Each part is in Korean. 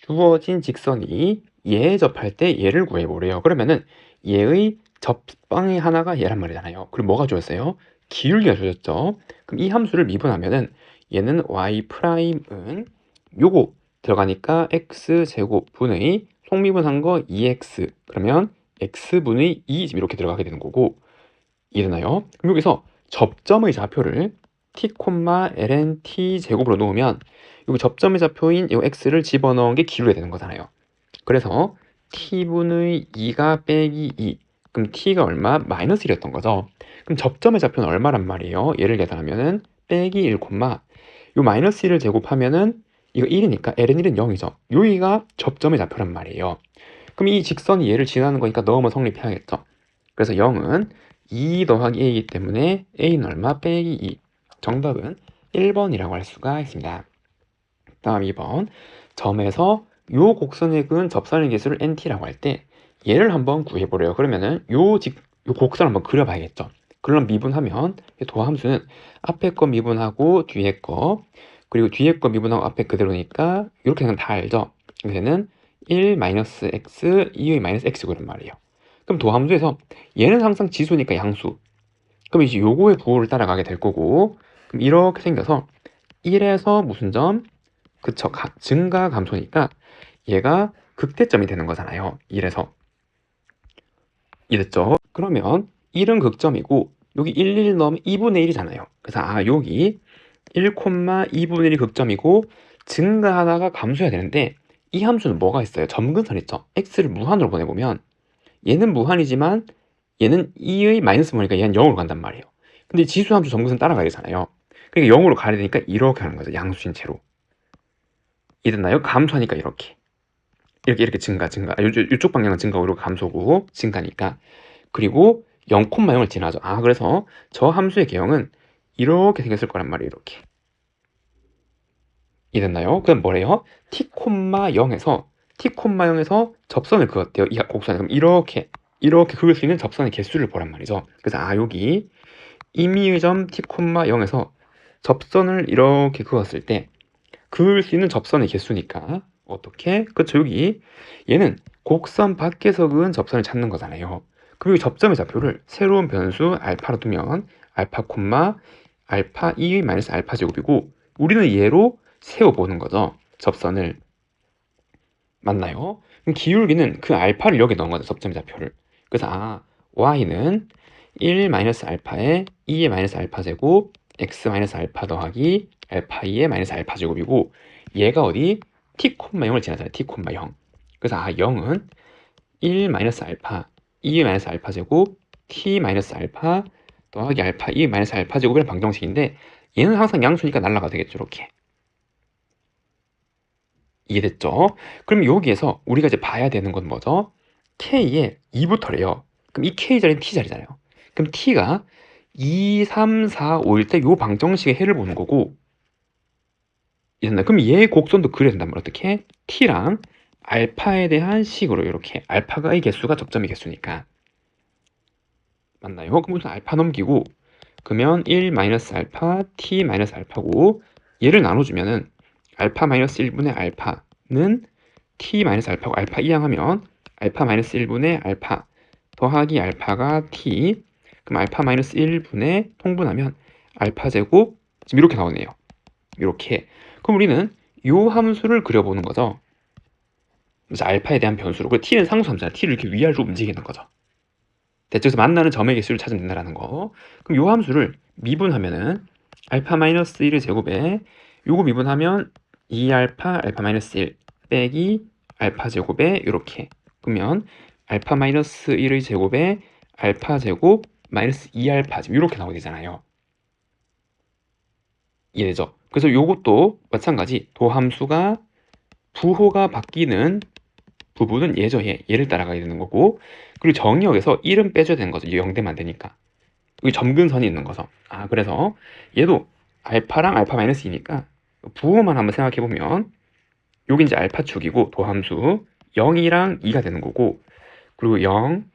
주어진 직선이 얘에 접할 때 얘를 구해보래요. 그러면은 얘의 접방의 하나가 얘란 말이잖아요. 그럼 뭐가 주었어요? 기울기가 주어졌죠. 그럼 이 함수를 미분하면은 얘는 y''은 요거 들어가니까 x제곱 분의 속미분한 거 2x 그러면 x분의 2 지금 이렇게 들어가게 되는 거고, 이해되나요? 그럼 여기서 접점의 좌표를 t, ln t 제곱으로 놓으면 여기 접점의 좌표인 이 x를 집어넣은 게 기울게 되는 거잖아요. 그래서 t분의 2가 빼기 2, 그럼 t가 얼마? 마이너스 1이었던 거죠. 그럼 접점의 좌표는 얼마란 말이에요? 얘를 계산하면은 빼기 1, 요 마이너스 1을 제곱하면은 이거 1이니까 ln 1은 0이죠. 여기가 접점의 좌표란 말이에요. 그럼 이 직선이 얘를 지나는 거니까 넣으면 성립해야겠죠. 그래서 0은 2 더하기 a이기 때문에 a는 얼마? 빼기 2. 정답은 1번이라고 할 수가 있습니다. 다음 2번. 점에서 요 곡선에 그은 접선의 개수를 nt라고 할 때 얘를 한번 구해보래요. 그러면은 요 곡선을 한번 그려봐야겠죠. 그럼 미분하면 도함수는 앞에 거 미분하고 뒤에 거, 그리고 뒤에 거 미분하고 앞에 그대로니까 이렇게 그냥 다 알죠. 그래서는 1-x, 2의-x 그런 말이에요. 그럼 도함수에서 얘는 항상 지수니까 양수. 그럼 이제 요거의 부호를 따라가게 될 거고, 그럼 이렇게 생겨서 1에서 무슨 점? 그쵸, 증가 감소니까 얘가 극대점이 되는 거잖아요. 1에서. 이랬죠? 그러면 1은 극점이고 여기 1 넣으면 2분의 1이잖아요. 그래서 여기 1,2분의 1이 극점이고 증가하다가 감소해야 되는데 이 함수는 뭐가 있어요? 점근선 있죠? x를 무한으로 보내보면 얘는 무한이지만 얘는 2의 마이너스 보니까 얘는 0으로 간단 말이에요. 근데 지수 함수 점근선 따라가야 되잖아요. 그러니까 0으로 가야 되니까 이렇게 하는 거죠. 양수인 채로. 이해됐나요? 감소하니까 이렇게 증가. 이쪽 방향은 증가고 이렇게 감소고 증가니까. 그리고 0,0을 지나죠. 그래서 저 함수의 개형은 이렇게 생겼을 거란 말이에요. 이렇게. 이해됐나요? 그럼 뭐래요? t,0에서 접선을 그었대요. 이 곡선에. 그럼 이렇게 그을 수 있는 접선의 개수를 보란 말이죠. 그래서 여기 임의의 점 t,0에서 접선을 이렇게 그었을 때 그을 수 있는 접선의 개수니까 어떻게? 그쵸, 여기 얘는 곡선 밖에서 그은 접선을 찾는 거잖아요. 그리고 접점의 좌표를 새로운 변수 알파로 두면 알파, 알파 2 마이너스 알파 제곱이고 우리는 얘로 세워보는 거죠. 접선을. 맞나요? 그럼 기울기는 그 알파를 여기 넣은 거죠. 접점의 좌표를. 그래서 y는 1 마이너스 알파에 2의 마이너스 알파 제곱 x 마이너스 알파 더하기 알파 2의 마이너스 알파 제곱이고 얘가 어디? t,0을 지나잖아요. t,0. 그래서 0은 1 마이너스 알파 2의 마이너스 알파 제곱 t 마이너스 알파 더하기 알파 2의 마이너스 알파 제곱이라는 방정식인데 얘는 항상 양수니까 날라가 되겠죠. 이렇게. 이해됐죠? 그럼 여기에서 우리가 이제 봐야 되는 건 뭐죠? k에 2부터래요. 그럼 이 k 자리는 t 자리잖아요. 그럼 t가 2, 3, 4, 5일 때 요 방정식의 해를 보는 거고, 이해됐나요? 그럼 얘 곡선도 그려야 된단 말이에요. 어떻게? t랑 알파에 대한 식으로 이렇게 알파가 이 개수가 접점의 개수니까. 맞나요? 그럼 우선 알파 넘기고 그러면 1 마이너스 알파 t 마이너스 알파고 얘를 나눠주면은 알파 마이너스 1분의 알파는 t 마이너스 알파고 알파 이항하면 알파 마이너스 1분의 알파 더하기 알파가 t, 그럼 알파 마이너스 1분의 통분하면 알파 제곱 지금 이렇게 나오네요. 이렇게. 그럼 우리는 요 함수를 그려보는 거죠. 그래서 알파에 대한 변수로. 그리고 t는 상수함수잖아요. t를 이렇게 위아래로 움직이는 거죠. 대칭에서 만나는 점의 개수를 찾으면 된다는 거. 그럼 요 함수를 미분하면은 알파 마이너스 1의 제곱에 요거 미분하면 2알파 알파 마이너스 1 빼기 알파 제곱에 이렇게. 그러면 알파 마이너스 1의 제곱에 알파 제곱 마이너스 2알파 지금 이렇게 나오게 되잖아요. 이해되죠? 그래서 요것도 마찬가지 도함수가 부호가 바뀌는 부분은 얘를 따라가야 되는 거고, 그리고 정의역에서 1은 빼줘야 되는 거죠. 0되면 안 되니까. 여기 점근선이 있는 거죠. 그래서 얘도 알파랑 알파 마이너스 2니까 부호만 한번 생각해 보면 여기 이제 알파축이고 도함수 0이랑 2가 되는 거고, 그리고 0,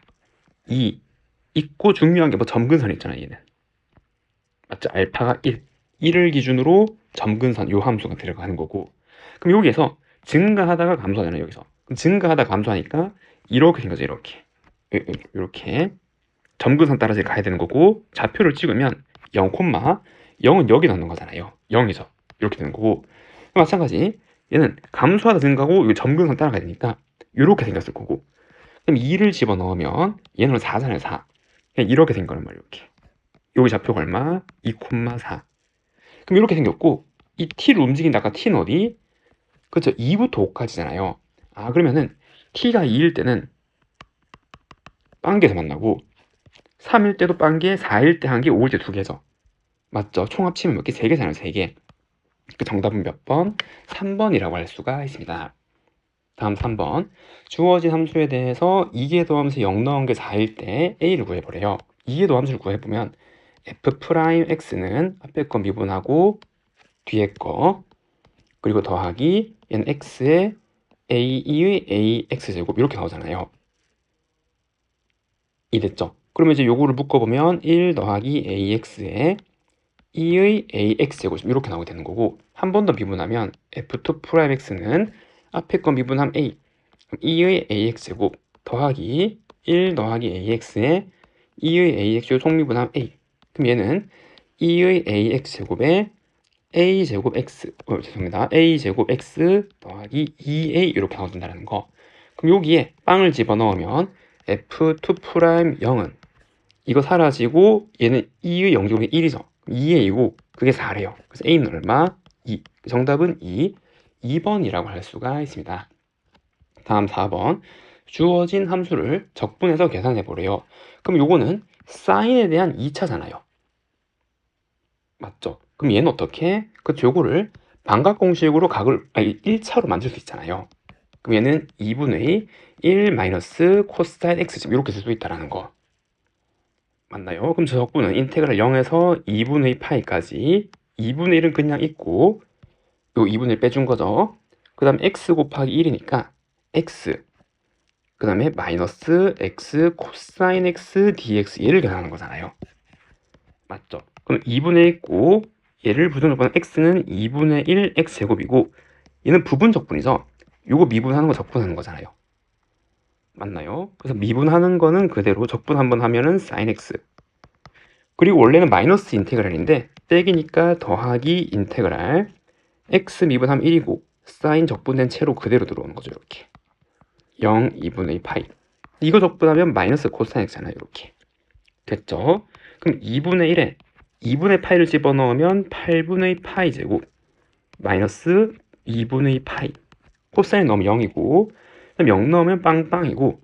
2 있고 중요한 게 뭐 점근선 있잖아요. 얘는 맞죠? 알파가 1을 기준으로 점근선 요 함수가 들어가는 거고, 그럼 여기에서 증가하다가 감소하잖아요, 여기서. 그럼 증가하다가 감소하니까 이렇게 생겨져, 이렇게. 이렇게. 점근선 따라서 가야 되는 거고, 좌표를 찍으면 0, 0은 여기 넣는 거잖아요. 0에서. 이렇게 되는 거고. 마찬가지, 얘는 감소하다 증가하고, 이 점근선 따라가야 되니까, 이렇게 생겼을 거고. 그럼 2를 집어넣으면, 얘는 4잖아요, 4. 그냥 이렇게 된 거란 말이에요, 이렇게. 여기 좌표가 얼마? 2,4. 그럼 이렇게 생겼고, 이 t를 움직인다. 아까 t는 어디? 그렇죠. 2부터 5까지잖아요. 아, 그러면은 t가 2일 때는 빵개에서 만나고 3일 때도 빵개, 4일 때 한 개, 5일 때 두 개죠. 맞죠? 총 합치면 몇 개? 3개잖아요. 3개. 그 정답은 몇 번? 3번이라고 할 수가 있습니다. 다음 3번. 주어진 함수에 대해서 2개 더하면서 0 넣은 게 4일 때 a를 구해보래요. 2개 더함수를 구해보면 f'x는 앞에 거 미분하고 뒤에 거 그리고 더하기 얘는 x에 a의 ax제곱 이렇게 나오잖아요. 이랬죠? 그러면 이제 요거를 묶어보면 1 더하기 ax에 2의 ax제곱 이렇게 나오게 되는 거고, 한 번 더 미분하면 f2'x는 앞에 거 미분함 a 2의 ax제곱 더하기 1 더하기 ax에 2의 ax제곱 속미분함 a. 그럼 얘는 2의 ax제곱에 a제곱 x, 죄송합니다. a제곱 x 더하기 2a 이렇게 나온다는 거. 그럼 여기에 빵을 집어넣으면 f2'0은 이거 사라지고 얘는 2의 0제곱이 1이죠. 2a이고 그게 4래요. 그래서 a는 얼마? 2. 정답은 2번이라고 할 수가 있습니다. 다음 4번. 주어진 함수를 적분해서 계산해 보래요. 그럼 요거는 사인에 대한 2차잖아요. 맞죠? 그럼 얘는 어떻게? 그렇죠. 요거를 반각 공식으로 1차로 만들 수 있잖아요. 그럼 얘는 2분의 1 마이너스 코사인 x 이렇게 쓸 수 있다라는 거. 맞나요? 그럼 저 적분은 인테그랄 0에서 2분의 파이까지 2분의 1은 그냥 있고 요 2분의 1 빼준 거죠. 그 다음 x 곱하기 1이니까 x 그 다음에 마이너스 x 코사인 x dx 얘를 계산하는 거잖아요. 맞죠? 그럼 2분의 1 있고 얘를 부정적분 x는 2분의 1 x제곱이고 얘는 부분 적분이죠. 요거 미분하는 거 적분하는 거잖아요. 맞나요? 그래서 미분하는 거는 그대로 적분 한번 하면은 sin x. 그리고 원래는 마이너스 인테그랄인데 빼기니까 더하기 인테그랄 x 미분하면 1이고 sin 적분된 채로 그대로 들어오는 거죠. 이렇게 0 2분의 파이. 이거 적분하면 마이너스 코사인 x잖아요. 이렇게 됐죠? 그럼 2분의 1에 2분의 파이를 집어넣으면 8분의 파이 제곱 마이너스 2분의 파이. 코사인 넣으면 0이고 그다음 0 넣으면 빵빵이고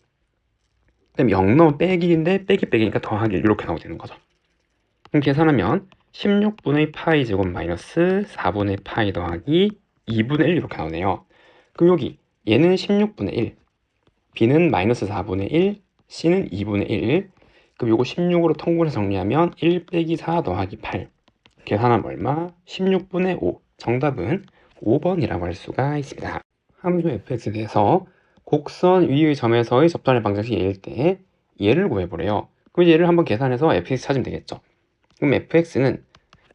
그다음 0 넣으면 빼기인데 빼기니까 더하기 이렇게 나오게 되는 거죠. 그럼 계산하면 16분의 파이 제곱 마이너스 4분의 파이 더하기 2분의 1 이렇게 나오네요. 그럼 여기 얘는 16분의 1, b는 마이너스 4분의 1, c는 2분의 1. 그럼 요거 16으로 통분해서 정리하면 1 빼기 4 더하기 8. 계산하면 얼마? 16분의 5. 정답은 5번이라고 할 수가 있습니다. 함수 fx에 대해서 곡선 위의 점에서의 접선의 방정식 얘일 때 얘를 구해보래요. 그럼 얘를 한번 계산해서 fx 찾으면 되겠죠. 그럼 fx는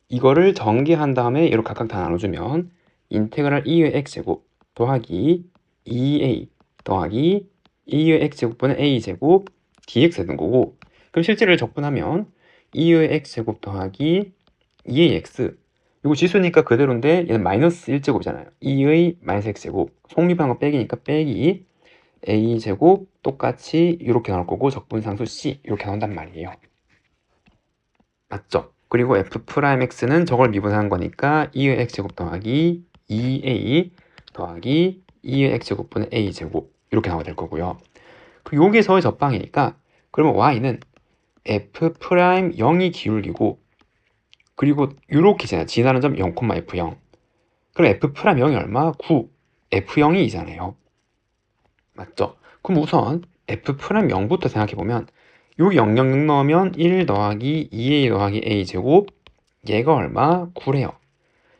이거를 전개한 다음에 얘로 각각 다 나눠주면 인테그랄 2의 x제곱 더하기 2a 더하기 2의 x제곱분의 a제곱 dx 되는 거고, 그럼 실제를 적분하면 2의 x제곱 더하기 2의 x 이거 지수니까 그대로인데 얘는 마이너스 1제곱이잖아요. 2의 마이너스 x제곱 속미분한 거 빼기니까 빼기 a제곱 똑같이 이렇게 나올 거고 적분상수 c 이렇게 나온단 말이에요. 맞죠? 그리고 f'x는 저걸 미분하는 거니까 2의 x제곱 더하기 2a 더하기 2의 x제곱분의 a제곱 이렇게 나와야 될 거고요. 그 여기서의 접방이니까 그러면 y는 f'0이 기울기고 그리고 이렇게 지나는 점 0, f0. 그럼 f'0이 얼마? 9. f0이 2잖아요. 맞죠? 그럼 우선 f'0부터 생각해보면 여기 0, 0, 0 넣으면 1 더하기 2a 더하기 a제곱 얘가 얼마? 9래요.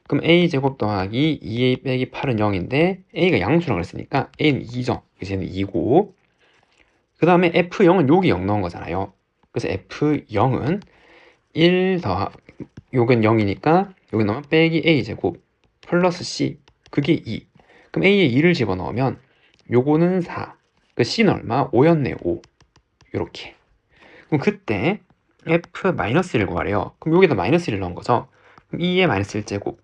그럼 a제곱 더하기 2a 빼기 8은 0인데 a가 양수라고 했으니까 a는 2죠. 그래서 얘는 2고 그 다음에 f0은 여기 0 넣은 거잖아요. 그래서 f0은 1 더 요건 0이니까 여기 넣으면 빼기 a제곱 플러스 c 그게 2. 그럼 A에 2를 집어넣으면 요거는 4. 그 C는 얼마? 5였네, 5. 요렇게. 그럼 그때 F-1을 구하래요. 그럼 여기다 마이너스 1을 넣은 거죠. 그럼 2의 마이너스 1제곱.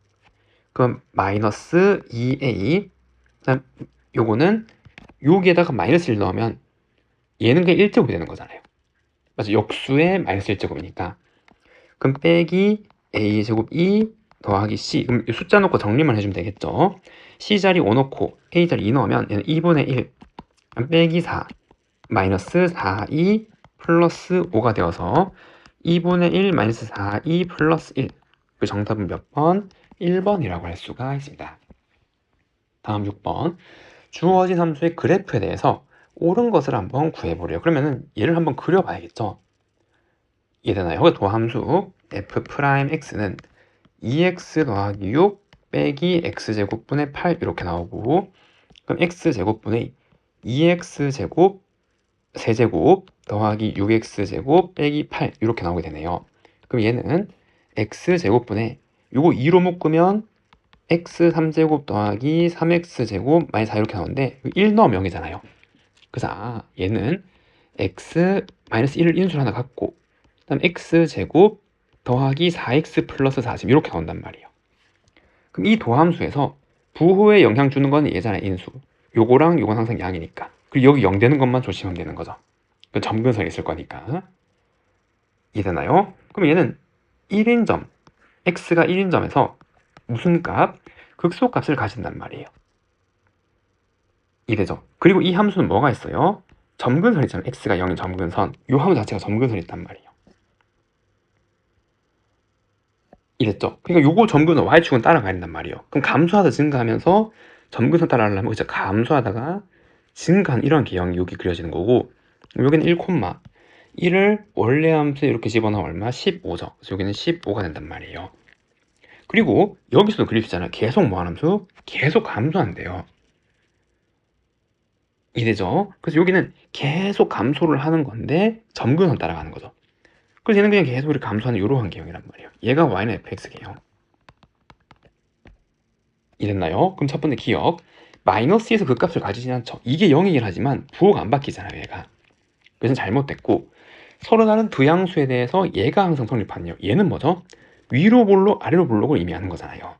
그럼 마이너스 2A. 그다음 요거는 여기에다가 마이너스 1 넣으면 얘는 그냥 1제곱이 되는 거잖아요. 맞아, 역수의 마이너스 1제곱이니까. 그럼 빼기 A제곱 2 더하기 C. 그럼 숫자 넣고 정리만 해주면 되겠죠. C자리 5 넣고 A자리 2 넣으면 얘는 2분의 1 빼기 4 마이너스 4, 2 플러스 5가 되어서 2분의 1 마이너스 4, 2 플러스 1. 그 정답은 몇 번? 1번이라고 할 수가 있습니다. 다음 6번. 주어진 함수의 그래프에 대해서 옳은 것을 한번 구해보래요. 그러면은 얘를 한번 그려봐야겠죠. 이해되나요? 여기 도함수 f'x는 2x 더하기 6 빼기 x제곱분의 8 이렇게 나오고, 그럼 x제곱분의 2x제곱 세제곱 더하기 6x제곱 빼기 8 이렇게 나오게 되네요. 그럼 얘는 x제곱분의 요거 2로 묶으면 x 3제곱 더하기 3x제곱 마이너스 4 이렇게 나오는데 1 넣으면 0이잖아요. 그래서 얘는 x 마이너스 1을 인수로 하나 갖고 그다음 x제곱 더하기 4x 플러스 40 이렇게 나온단 말이에요. 그럼 이 도함수에서 부호에 영향 주는 건 얘잖아요, 인수. 요거랑 요건 항상 양이니까. 그리고 여기 0 되는 것만 조심하면 되는 거죠. 그 점근선이 있을 거니까. 이해되나요? 그럼 얘는 1인 점, x가 1인 점에서 무슨 값? 극소값을 가진단 말이에요. 이해되죠? 그리고 이 함수는 뭐가 있어요? 점근선 있잖아요. x가 0인 점근선. 이 함수 자체가 점근선이 있단 말이에요. 이랬죠? 그러니까 요거 점근선 y축은 따라가야 된단 말이에요. 그럼 감소하다 증가하면서 점근선 따라가려면 그죠? 감소하다가 증가한 이런 개형이 여기 그려지는 거고, 여기는 1, 1을 원래 함수에 이렇게 집어넣으면 얼마? 15죠. 그래서 여기는 15가 된단 말이에요. 그리고 여기서도 그릴 수 있잖아요. 계속 뭐하는 함수? 계속 감소한대요. 이래죠? 그래서 여기는 계속 감소를 하는 건데 점근선 따라가는 거죠. 그래서 얘는 그냥 계속 이렇게 감소하는 이러한 개형이란 말이에요. 얘가 y는 fx 개형. 이랬나요? 그럼 첫 번째 기억. 마이너스에서 그 값을 가지진 않죠. 이게 0이긴 하지만 부호가 안 바뀌잖아요, 얘가. 그래서 잘못됐고, 서로 다른 두 양수에 대해서 얘가 항상 성립하네요. 얘는 뭐죠? 위로 볼록, 아래로 볼록을 의미하는 거잖아요.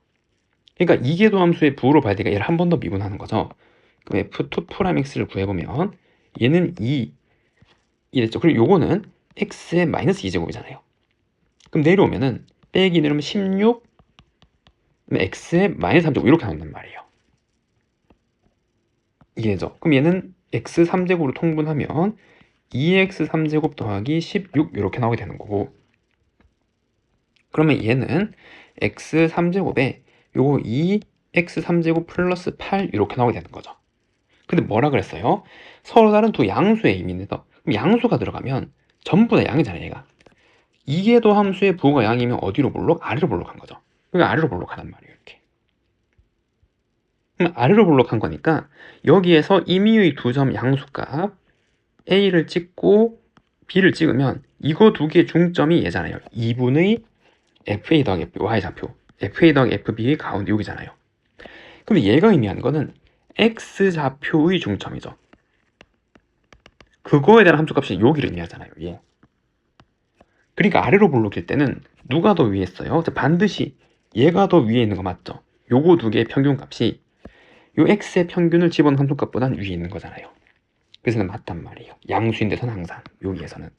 그러니까 이계도 함수의 부호로 봐야 되니까 얘를 한 번 더 미분하는 거죠. 그럼 f2'x를 구해보면 얘는 2 이랬죠. 그리고 요거는 x의 마이너스 2제곱이잖아요. 그럼 내려오면은 빼기 내려오면 16 x의 마이너스 3제곱 이렇게 나온단 말이에요. 이해죠? 그럼 얘는 x 3제곱으로 통분하면 2x 3제곱 더하기 16 이렇게 나오게 되는 거고, 그러면 얘는 x 3제곱에 요거 2x 3제곱 플러스 8 이렇게 나오게 되는 거죠. 근데 뭐라 그랬어요? 서로 다른 두 양수의 의미인데서, 그럼 양수가 들어가면 전부 다 양이잖아요, 얘가. 이계도 함수의 부호가 양이면 어디로 볼록? 아래로 볼록한 거죠. 그러니까 아래로 볼록하단 말이에요, 이렇게. 그럼 아래로 볼록한 거니까 여기에서 임의의 두 점 양수값 A를 찍고 B를 찍으면 이거 두 개의 중점이 얘잖아요. 2분의 FA 더하기 FB, Y좌표. FA 더하기 FB의 가운데 여기잖아요. 근데 얘가 의미하는 거는 X좌표의 중점이죠. 그거에 대한 함수값이 여기를 의미하잖아요, 얘. 그러니까 아래로 볼록일 때는 누가 더 위에 있어요? 반드시 얘가 더 위에 있는 거 맞죠? 요거 두 개의 평균값이 요 x의 평균을 집어넣은 함수값보다는 위에 있는 거잖아요. 그래서 맞단 말이에요. 양수인 데서는 항상 여기에서는.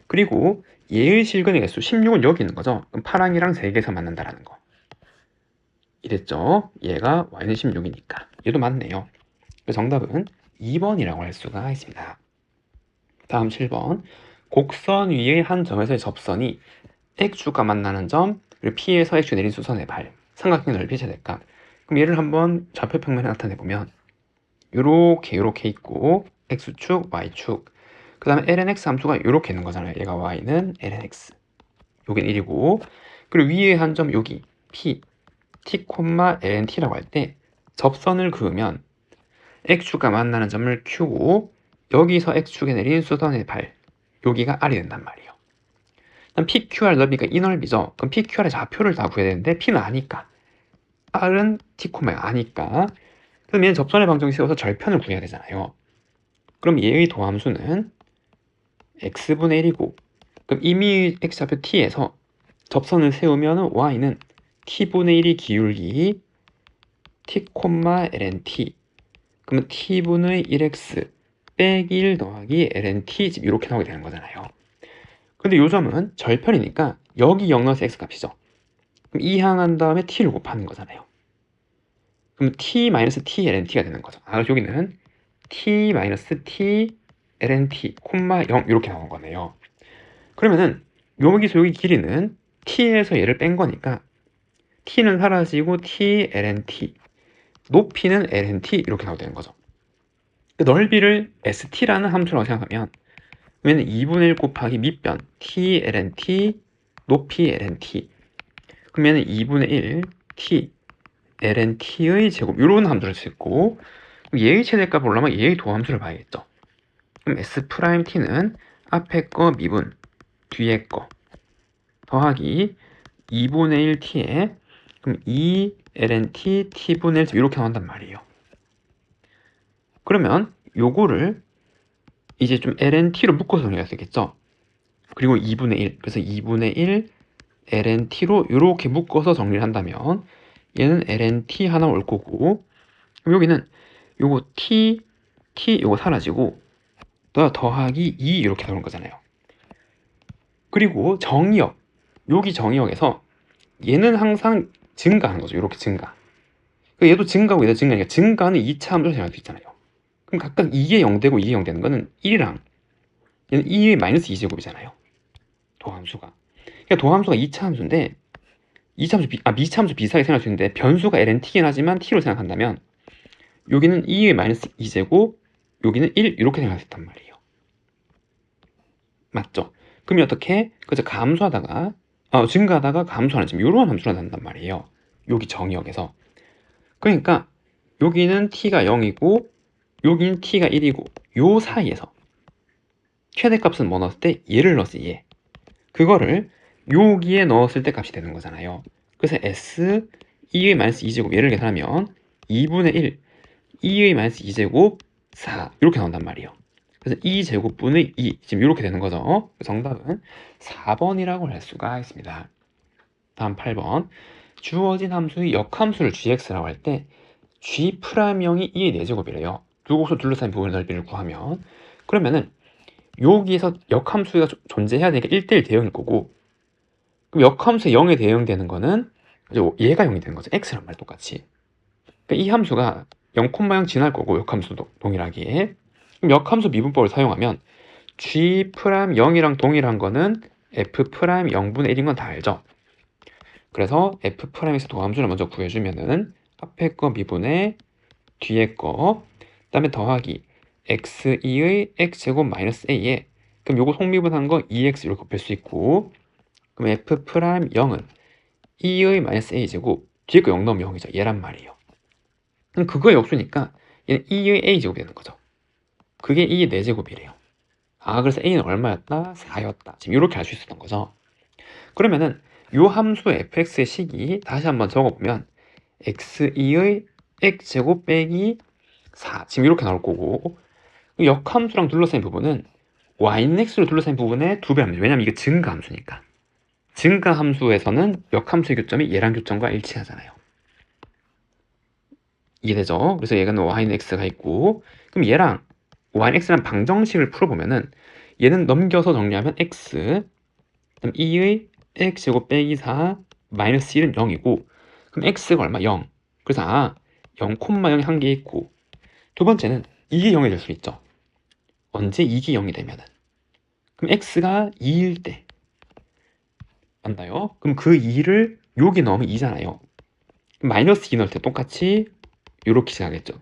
그리고 얘의 실근의 개수 16은 여기 있는 거죠. 그럼 파랑이랑 3개에서 만난다라는 거. 이랬죠? 얘가 y는 16이니까. 얘도 맞네요. 그래서 정답은 2번이라고 할 수가 있습니다. 다음 7번. 곡선 위의 한 점에서의 접선이 x축과 만나는 점, 그리고 P에서 x축 내린 수선의 발, 삼각형 넓이 최대값. 그럼 얘를 한번 좌표 평면에 나타내 보면 요렇게 있고 x축, y축. 그 다음에 lnx 함수가 요렇게 있는 거잖아요. 얘가 y는 lnx. 여긴 1이고, 그리고 위에 한 점 여기 p, t, lnt라고 할 때 접선을 그으면 x축과 만나는 점을 q고 여기서 x축에 내린 수선의 발, 여기가 r이 된단 말이에요. 그럼 PQR 넓이가 이 넓이죠. 그럼 PQR의 좌표를 다 구해야 되는데 P는 아니까, R은 T, 아니까 그럼 얘는 접선의 방정식 세워서 절편을 구해야 되잖아요. 그럼 얘의 도함수는 x분의 1이고, 그럼 이미 x좌표 t에서 접선을 세우면 y는 t분의 1이 기울기 t, ln t, 그러면 t분의 1x 빼기 1 더하기 ln t 이렇게 나오게 되는 거잖아요. 근데 요 점은 절편이니까 여기 0 넣어서 x 값이죠. 그럼 이항한 다음에 t를 곱하는 거잖아요. 그럼 t-t ln t가 되는 거죠. 여기는 t-t ln t, 0 이렇게 나온 거네요. 그러면은 여기서 여기 길이는 t에서 얘를 뺀 거니까 t는 사라지고 t ln t, 높이는 ln t 이렇게 나오게 되는 거죠. 그 넓이를 st라는 함수라고 생각하면, 그러면 2분의 1 곱하기 밑변 t ln t, 높이 ln t, 그러면 2분의 1 t ln t의 제곱, 이런 함수를 쓸 수 있고, 얘의 최대값을 보려면 얘의 도함수를 봐야겠죠. 그럼 s't는 앞에 거 미분 뒤에 거 더하기 2분의 1 t에, 그럼 2 ln t t분의 1 이렇게 나온단 말이에요. 그러면 요거를 이제 좀 ln t로 묶어서 정리할 수 있겠죠. 그리고 2분의 1, 그래서 2분의 1 ln t로 이렇게 묶어서 정리를 한다면 얘는 ln t 하나 올 거고, 그럼 여기는 요거 t 요거 사라지고 더하기 2 이렇게 나오는 거잖아요. 그리고 정의역, 여기 정의역에서 얘는 항상 증가하는 거죠. 이렇게 증가. 얘도 증가고 얘도 증가니까 증가는 2차 함수로 생각할 수 있잖아요. 그럼 각각 이게 0 되고 이게 0 되는 거는 1이랑 얘는 2의 마이너스 2제곱이잖아요. 도함수가. 그러니까 도함수가 2차 함수인데, 2차 함수, 미차 함수 비슷하게 생각할 수 있는데 변수가 ln t긴 하지만 t로 생각한다면 여기는 2의 마이너스 2제곱, 여기는 1 이렇게 생각할 수 있단 말이에요. 맞죠? 그럼 어떻게? 그래서 감소하다가 증가하다가 감소하는 지금 이런 함수가 난단 말이에요. 여기 정의역에서. 그러니까 여기는 t가 0이고 여기는 t가 1이고 요 사이에서 최대값은 뭐 넣었을 때? 얘를 넣었어요. 얘. 그거를 여기에 넣었을 때 값이 되는 거잖아요. 그래서 s 2의 마이너스 2제곱 얘를 계산하면 2분의 1 2의 마이너스 2제곱 4 이렇게 나온단 말이에요. 그래서 2제곱분의 2 지금 이렇게 되는 거죠. 정답은 4번이라고 할 수가 있습니다. 다음 8번. 주어진 함수의 역함수를 gx라고 할 때 g'0이 2의 4제곱이래요. 두 곳을 둘러싼 부분의 넓이를 구하면, 그러면은 여기에서 역함수가 존재해야 되니까 1대1 대응일 거고, 그럼 역함수에 0에 대응되는 거는 얘가 0이 되는 거죠. x란 말 똑같이. 그러니까 이 함수가 0,0 지날 거고 역함수도 동일하게. 그럼 역함수 미분법을 사용하면 g'0이랑 동일한 거는 f'0분의 1인 건 다 알죠. 그래서 f'에서 도함수를 먼저 구해주면은 앞에 거 미분에 뒤에 거, 그 다음에 더하기 x2의 x제곱 마이너스 a에, 그럼 요거 속미분한 거 2x 이렇게 곱할 수 있고, 그럼 f'0은 2의 마이너스 a제곱, 뒤에 거 0 넣으면 0이죠. 얘란 말이에요. 그럼 그거의 역수니까 얘는 2의 a제곱이 되는 거죠. 그게 2의 4제곱이래요. 그래서 a는 얼마였다? 4였다. 지금 이렇게 알 수 있었던 거죠. 그러면은 요 함수 fx의 식이 다시 한번 적어보면 x2의 x제곱 빼기 4 지금 이렇게 나올 거고, 역함수랑 둘러싸인 부분은 y는 x로 둘러싸인 부분의 2배 함수. 왜냐면 이게 증가함수니까. 증가함수에서는 역함수의 교점이 얘랑 교점과 일치하잖아요. 이해되죠? 그래서 얘는 y는 x가 있고, 그럼 얘랑 y는 x란 방정식을 풀어보면은 얘는 넘겨서 정리하면 x, 그럼 2의 x제곱 빼기 4 마이너스 1은 0이고, 그럼 x가 얼마? 0. 그래서 0,0이 한 개 있고, 두 번째는 이게 0이 될 수 있죠. 언제? 이게 0이 되면은. 그럼 x가 2일 때. 맞나요? 그럼 그 2를 여기 넣으면 2잖아요. 마이너스 2 넣을 때 똑같이 이렇게 지나겠죠.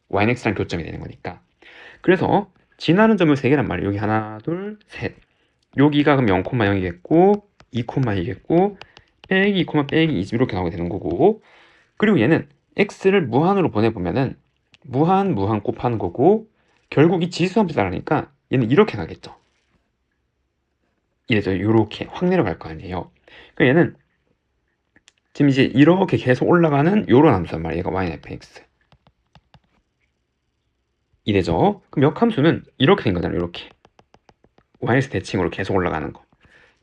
y는 x랑 교점이 되는 거니까. 그래서 지나는 점을 3개란 말이에요. 여기 하나, 둘, 셋. 여기가 그럼 0,0이겠고 2,2겠고 빼기 2, 빼기 2 이렇게 나오게 되는 거고, 그리고 얘는 x를 무한으로 보내보면은 무한 곱하는 거고, 결국 이 지수함수 따르니까 얘는 이렇게 가겠죠. 이래죠. 이렇게 확 내려갈 거 아니에요. 그러니까 얘는 지금 이제 이렇게 계속 올라가는 요런 함수란 말이에요. 얘가 y는 fx. 이되죠. 그럼 역함수는 이렇게 된 거잖아요. 이렇게 yx 대칭으로 계속 올라가는 거.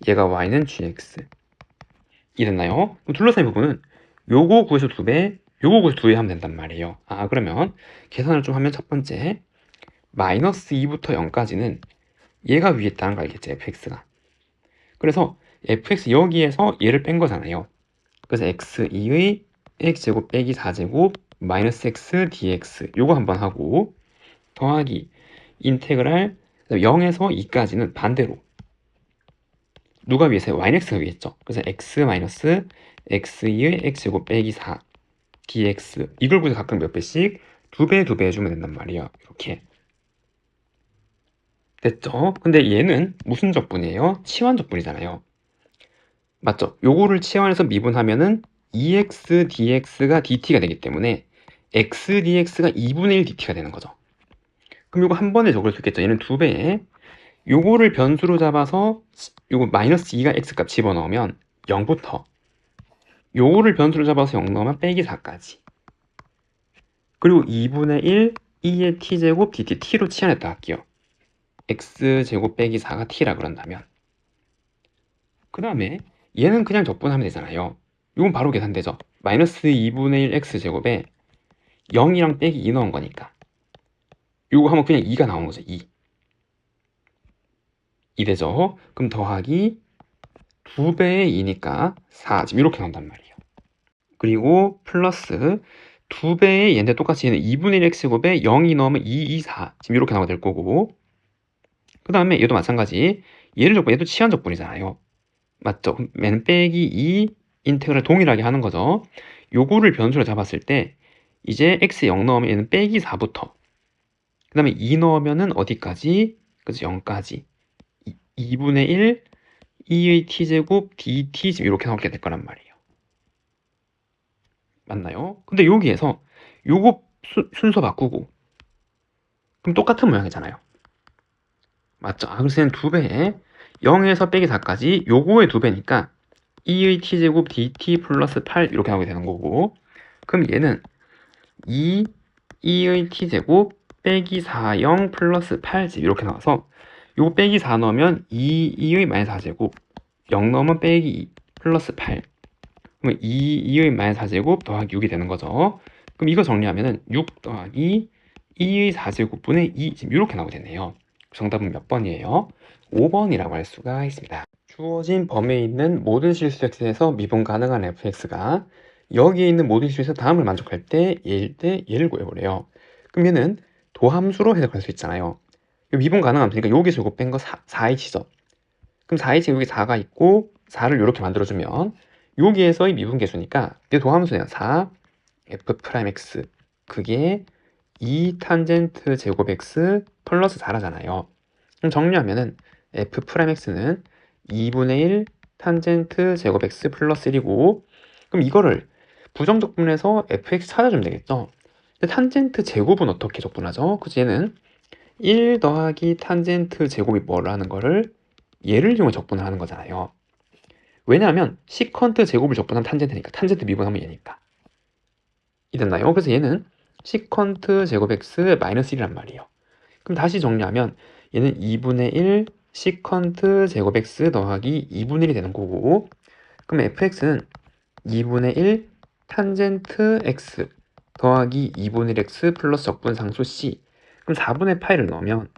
얘가 y는 gx. 이됐나요? 그럼 둘러싸인 부분은 요거 구해서 2배, 요거 구해서 2배 하면 된단 말이에요. 그러면 계산을 좀 하면 첫 번째 마이너스 2부터 0까지는 얘가 위에 있다는 거 알겠지? fx가. 그래서 fx 여기에서 얘를 뺀 거잖아요. 그래서 x2의 x제곱 빼기 4제곱 마이너스 x dx 요거 한번 하고 더하기 인테그랄 0에서 2까지는 반대로 누가 위에서요? yx가 위에 있죠. 그래서 x 마이너스 x2의 x제곱 빼기 4 dx 이걸 구해서 각각 몇 배씩 2배 2배 해주면 된단 말이에요. 이렇게 됐죠? 근데 얘는 무슨 적분이에요? 치환 적분이잖아요. 맞죠? 요거를 치환해서 미분하면은 2x dx가 dt가 되기 때문에 x dx가 2분의 1 dt가 되는 거죠. 그럼 요거 한 번에 적을 수 있겠죠? 얘는 2배에 요거를 변수로 잡아서 요거 마이너스 2가 x값 집어넣으면 0부터 요거를 변수로 잡아서 0 넣으면 빼기 4까지 그리고 2분의 1 2의 t제곱 dt t로 치환했다 할게요. x제곱 빼기 4가 t라 그런다면 그 다음에 얘는 그냥 적분하면 되잖아요. 이건 바로 계산되죠. 마이너스 2분의 1 x제곱에 0이랑 빼기 2 넣은 거니까 이거 하면 그냥 2가 나오는 거죠. 2 되죠. 그럼 더하기 2배의 2니까 4 지금 이렇게 나온단 말이에요. 그리고 플러스 2배의 얘인데 똑같이 얘는 2분의 1 x제곱에 0이 넣으면 2, 2, 4 지금 이렇게 나오게 될 거고 그 다음에 얘도 마찬가지 얘를 적분 얘도 치환 적분이잖아요. 맞죠? 맨 빼기 2 인테그랄 동일하게 하는 거죠. 요거를 변수로 잡았을 때 이제 x 0 넣으면 얘는 빼기 4부터 그 다음에 2 넣으면은 어디까지? 그죠? 0까지 2분의 1 2의 t제곱 dt 지금 이렇게 나오게 될 거란 말이에요. 맞나요? 근데 여기에서 요거 순서 바꾸고 그럼 똑같은 모양이잖아요. 맞죠? 그래서 얘는 2배에 0에서 빼기 4까지 요거의 2배니까 2의 t제곱 dt 플러스 8 이렇게 나오게 되는 거고 그럼 얘는 2의 t제곱 빼기 4, 0 플러스 8집 이렇게 나와서 요거 빼기 4 넣으면 2의 마이너스 4제곱 0 넣으면 빼기 2 플러스 8 그러면 2의 마이너스 4제곱 더하기 6이 되는 거죠. 그럼 이거 정리하면은 6 더하기 2의 4제곱분의 2 지금 이렇게 나오게 되네요. 정답은 몇 번이에요? 5번이라고 할 수가 있습니다. 주어진 범위에 있는 모든 실수 x에서 미분 가능한 fx가 여기에 있는 모든 실수에서 다음을 만족할 때 얘일 때 얘를 구해보래요. 그럼 얘는 도함수로 해석할 수 있잖아요. 미분 가능한 함수니까 여기서 이거 뺀 거 4h죠. 그럼 4h 여기 4가 있고 4를 이렇게 만들어주면 여기에서의 미분계수니까 이 도함수네요. 4 f'x 그게 2 탄젠트 제곱 x 플러스 4라잖아요. 그럼 정리하면은 f'x는 2분의 1 탄젠트 제곱 x 플러스 1이고 그럼 이거를 부정적분해서 fx 찾아주면 되겠죠. 근데 탄젠트 제곱은 어떻게 적분하죠? 그래서 얘는 1 더하기 탄젠트 제곱이 뭐라는 거를 얘를 이용해 적분을 하는 거잖아요. 왜냐하면 시컨트 제곱을 적분한 탄젠트니까 탄젠트 미분하면 얘니까 이됐나요? 그래서 얘는 시컨트 제곱 x 마이너스 1이란 말이에요. 그럼 다시 정리하면 얘는 2분의 1 시컨트 제곱 x 더하기 2분의 1이 되는 거고 그럼 fx는 2분의 1 탄젠트 x 더하기 2분의 1 x 플러스 적분상수 c 그럼 4분의 파이를 넣으면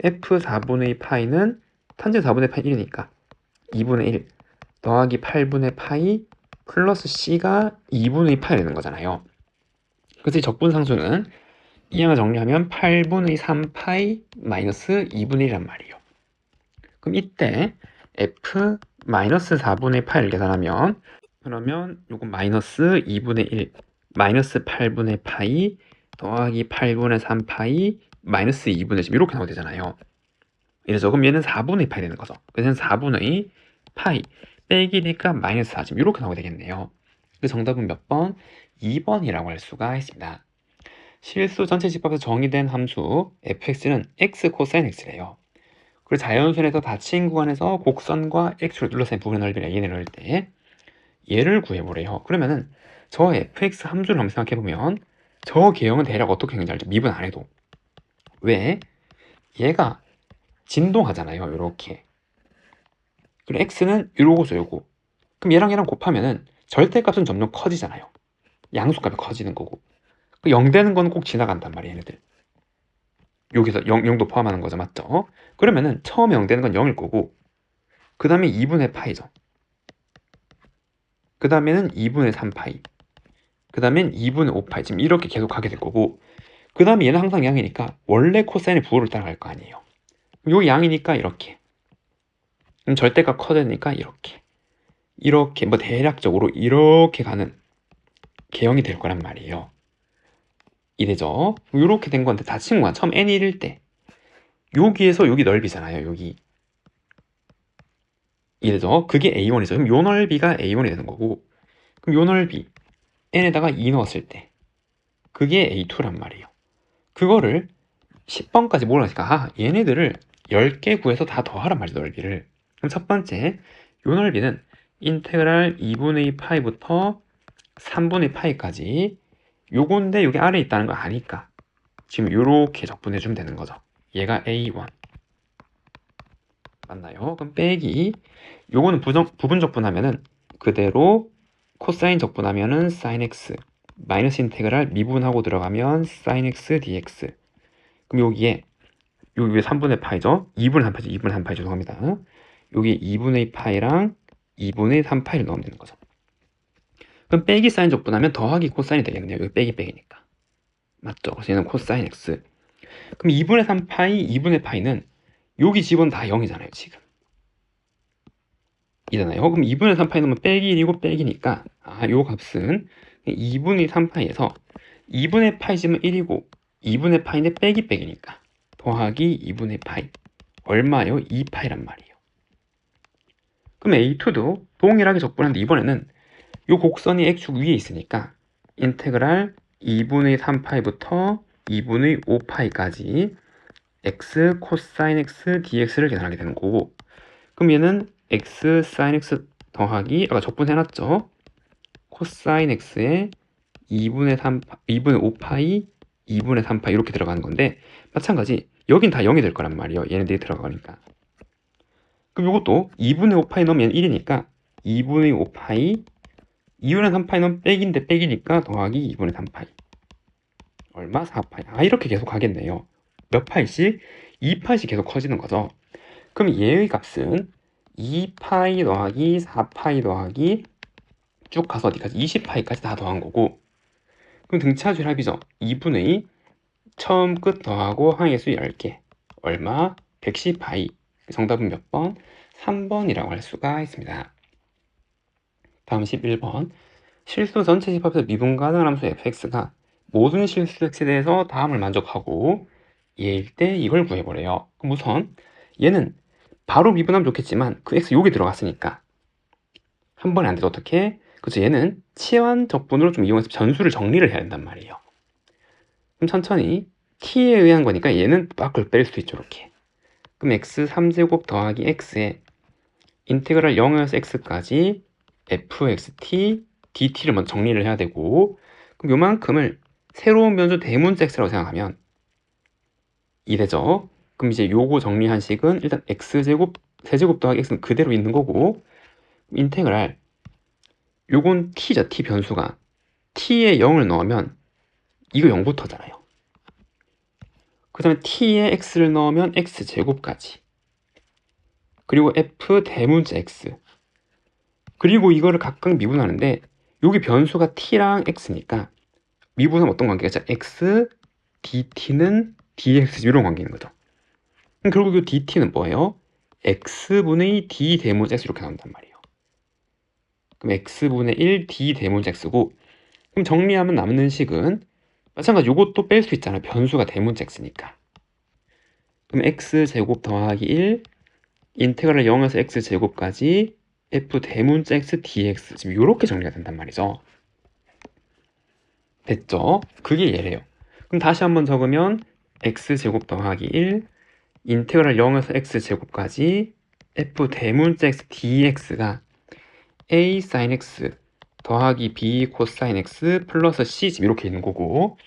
f 4분의 파이는 탄젠트 4분의 파이 1이니까 2분의 1 더하기 8분의 파이 플러스 c가 2분의 파이 되는 거잖아요. 그래서 이 적분상수는 이 양을 정리하면 8분의 3파이 마이너스 2분의 1이란 말이에요. 그럼 이때 f 마이너스 4분의 파이를 계산하면 그러면 요건 마이너스 2분의 1 마이너스 8분의 파이 더하기 8분의 3파이 마이너스 2분의 10 이렇게 나오게 되잖아요. 이래서 그럼 얘는 4분의 파이 되는 거죠. 그래서 4분의 파이 빼기니까 마이너스 4 지금 이렇게 나오게 되겠네요. 그 정답은 몇 번? 2번이라고 할 수가 있습니다. 실수 전체 집합에서 정의된 함수 fx는 x 코사인 x래요. 그리고 자연수에서 닫힌 구간에서 곡선과 x로 둘러싼 부분의 넓이를 a를 넣을 때 얘를 구해보래요. 그러면은 저 fx 함수를 한번 생각해보면 저 개형은 대략 어떻게 생긴지 알죠? 미분 안 해도 왜? 얘가 진동하잖아요. 이렇게. 그리고 x는 요거죠, 요거. 그럼 얘랑 곱하면은 절대값은 점점 커지잖아요. 양수값이 커지는 거고. 0 되는 거는 꼭 지나간단 말이에요, 얘네들. 여기서 0도 포함하는 거죠, 맞죠? 그러면은 처음에 0 되는 건 0일 거고, 그 다음에 2분의 파이죠. 그 다음에는 2분의 3파이. 그 다음엔 2분의 5파이. 지금 이렇게 계속 가게 될 거고, 그 다음에 얘는 항상 양이니까 원래 코사인의 부호를 따라갈 거 아니에요. 요 양이니까 이렇게. 그럼 절대값 커지니까 이렇게. 이렇게 뭐 대략적으로 이렇게 가는 개형이 될 거란 말이에요. 이래죠. 이렇게 된 건데 다 친구가 처음 n 1일 때 여기에서 여기 넓이잖아요. 여기. 이래죠. 그게 a1이죠. 그럼 요 넓이가 a1이 되는 거고, 그럼 요 넓이 n에다가 2 넣었을 때 그게 a2란 말이에요. 그거를 10번까지 모르니까 얘네들을 10개 구해서 다 더하란 말이에요. 넓이를. 그럼 첫 번째 요 넓이는 인테그랄 2분의 파이부터 3분의 파이까지 요건데 여기 아래에 있다는 거 아니까 지금 요렇게 적분해 주면 되는 거죠. 얘가 a1 맞나요? 그럼 빼기 요거는 부분 적분하면은 그대로 코사인 적분하면은 sin x 마이너스 인테그랄 미분하고 들어가면 sin x dx. 그럼 여기에 여기 왜 3분의 파이죠? 2분의 3파이죠. 2분의 3파이 죄송합니다. 여기 2분의 파이랑 2분의 3파이를 넣으면 되는 거죠. 그럼 빼기 사인 적분하면 더하기 코사인이 되겠네요. 여기 빼기 빼기니까. 맞죠? 그래서 얘는 코사인 x. 그럼 2분의 3파이, 2분의 파이는 여기 집은 다 0이잖아요. 지금. 이잖아요. 그럼 2분의 3파이 넣으면 빼기 1이고 빼기니까 요 값은 2분의 3파이에서 2분의 파이 집은 1이고 2분의 파이인데 빼기 빼기니까 더하기 2분의 파이. 얼마요? 2파이란 말이에요. 그럼 A2도 동일하게 적분하는데 이번에는 요 곡선이 X축 위에 있으니까 인테그랄 2분의 3파이부터 2분의 5파이까지 x 코사인 x dx를 계산하게 되는 거고, 그럼 얘는 x 사인 x 더하기 아까 적분해놨죠? 코사인 x에 2분의 3, 2분의 5파이, 2분의 3파이 이렇게 들어가는 건데 마찬가지 여긴 다 0이 될 거란 말이에요. 얘네들이 들어가니까. 그럼 이것도 2분의 5파이 넣으면 1이니까 2분의 5파이 2분의 3파이 넣으면 빼기인데 빼기니까 더하기 2분의 3파이 얼마? 4파이. 이렇게 계속 가겠네요. 몇 파이씩? 2파이씩 계속 커지는 거죠. 그럼 얘의 값은 2파이 더하기 4파이 더하기 쭉 가서 어디까지? 20파이까지 다 더한 거고, 그럼 등차수의 합이죠. 2분의 처음 끝 더하고 항의수 10개 얼마? 110파이. 정답은 몇 번? 3번이라고 할 수가 있습니다. 다음 11번. 실수 전체 집합에서 미분 가능한 함수 fx가 모든 실수 x에 대해서 다음을 만족하고 얘일 때 이걸 구해보래요. 그럼 우선 얘는 바로 미분하면 좋겠지만 그 x 여기 들어갔으니까 한 번에 안 돼서 어떻게? 그래서 얘는 치환 적분으로 좀 이용해서 전수를 정리를 해야 된단 말이에요. 그럼 천천히 t에 의한 거니까 얘는 밖을 뺄 수 있죠. 이렇게. 그럼 x 3제곱 더하기 x에 인테그랄 0에서 x까지 fxt dt를 먼저 정리를 해야 되고, 그럼 요만큼을 새로운 변수 대문자 x라고 생각하면 이래죠. 그럼 이제 요거 정리한 식은 일단 x제곱 세제곱 더하기 x는 그대로 있는 거고, 인테그랄 요건 t죠. t 변수가 t에 0을 넣으면 이거 0부터잖아요. 그 다음에 t에 x를 넣으면 x제곱까지, 그리고 f 대문자 x, 그리고 이거를 각각 미분하는데 여기 변수가 t랑 x니까 미분하면 어떤 관계가 있죠? x dt는 dx 이런 관계인 거죠. 그럼 결국 이 dt는 뭐예요? x분의 d 대문자 x 이렇게 나온단 말이에요. 그럼 x분의 1 d 대문자 x고, 그럼 정리하면 남는 식은 마찬가지 요것도 뺄 수 있잖아요. 변수가 대문자 x니까. 그럼 x제곱 더하기 1 인테그랄 0에서 x제곱까지 f 대문자 x dx 지금 이렇게 정리가 된단 말이죠. 됐죠? 그게 얘래요. 그럼 다시 한번 적으면 x제곱 더하기 1 인테그랄 0에서 x제곱까지 f 대문자 x dx가 a sin x 더하기 b 코사인 x 플러스 c 지금 이렇게 있는 거고,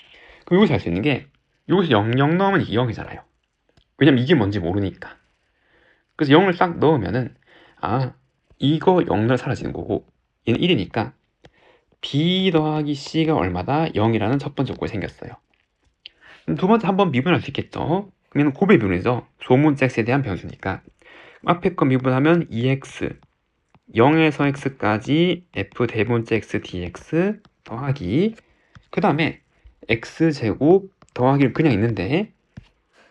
그럼 여기서 할 수 있는 게 여기서 0 넣으면 이게 0이잖아요. 왜냐면 이게 뭔지 모르니까. 그래서 0을 딱 넣으면은 이거 0 넣으면 사라지는 거고 얘는 1이니까 B 더하기 C가 얼마다? 0이라는 첫 번째 조건이 생겼어요. 그럼 두 번째 한번 미분할 수 있겠죠? 그러면 곱의 미분이죠. 소문자 x에 대한 변수니까. 앞에 거 미분하면 2x 0에서 x까지 f 대문자 x dx 더하기 그 다음에 x제곱 더하기를 그냥 있는데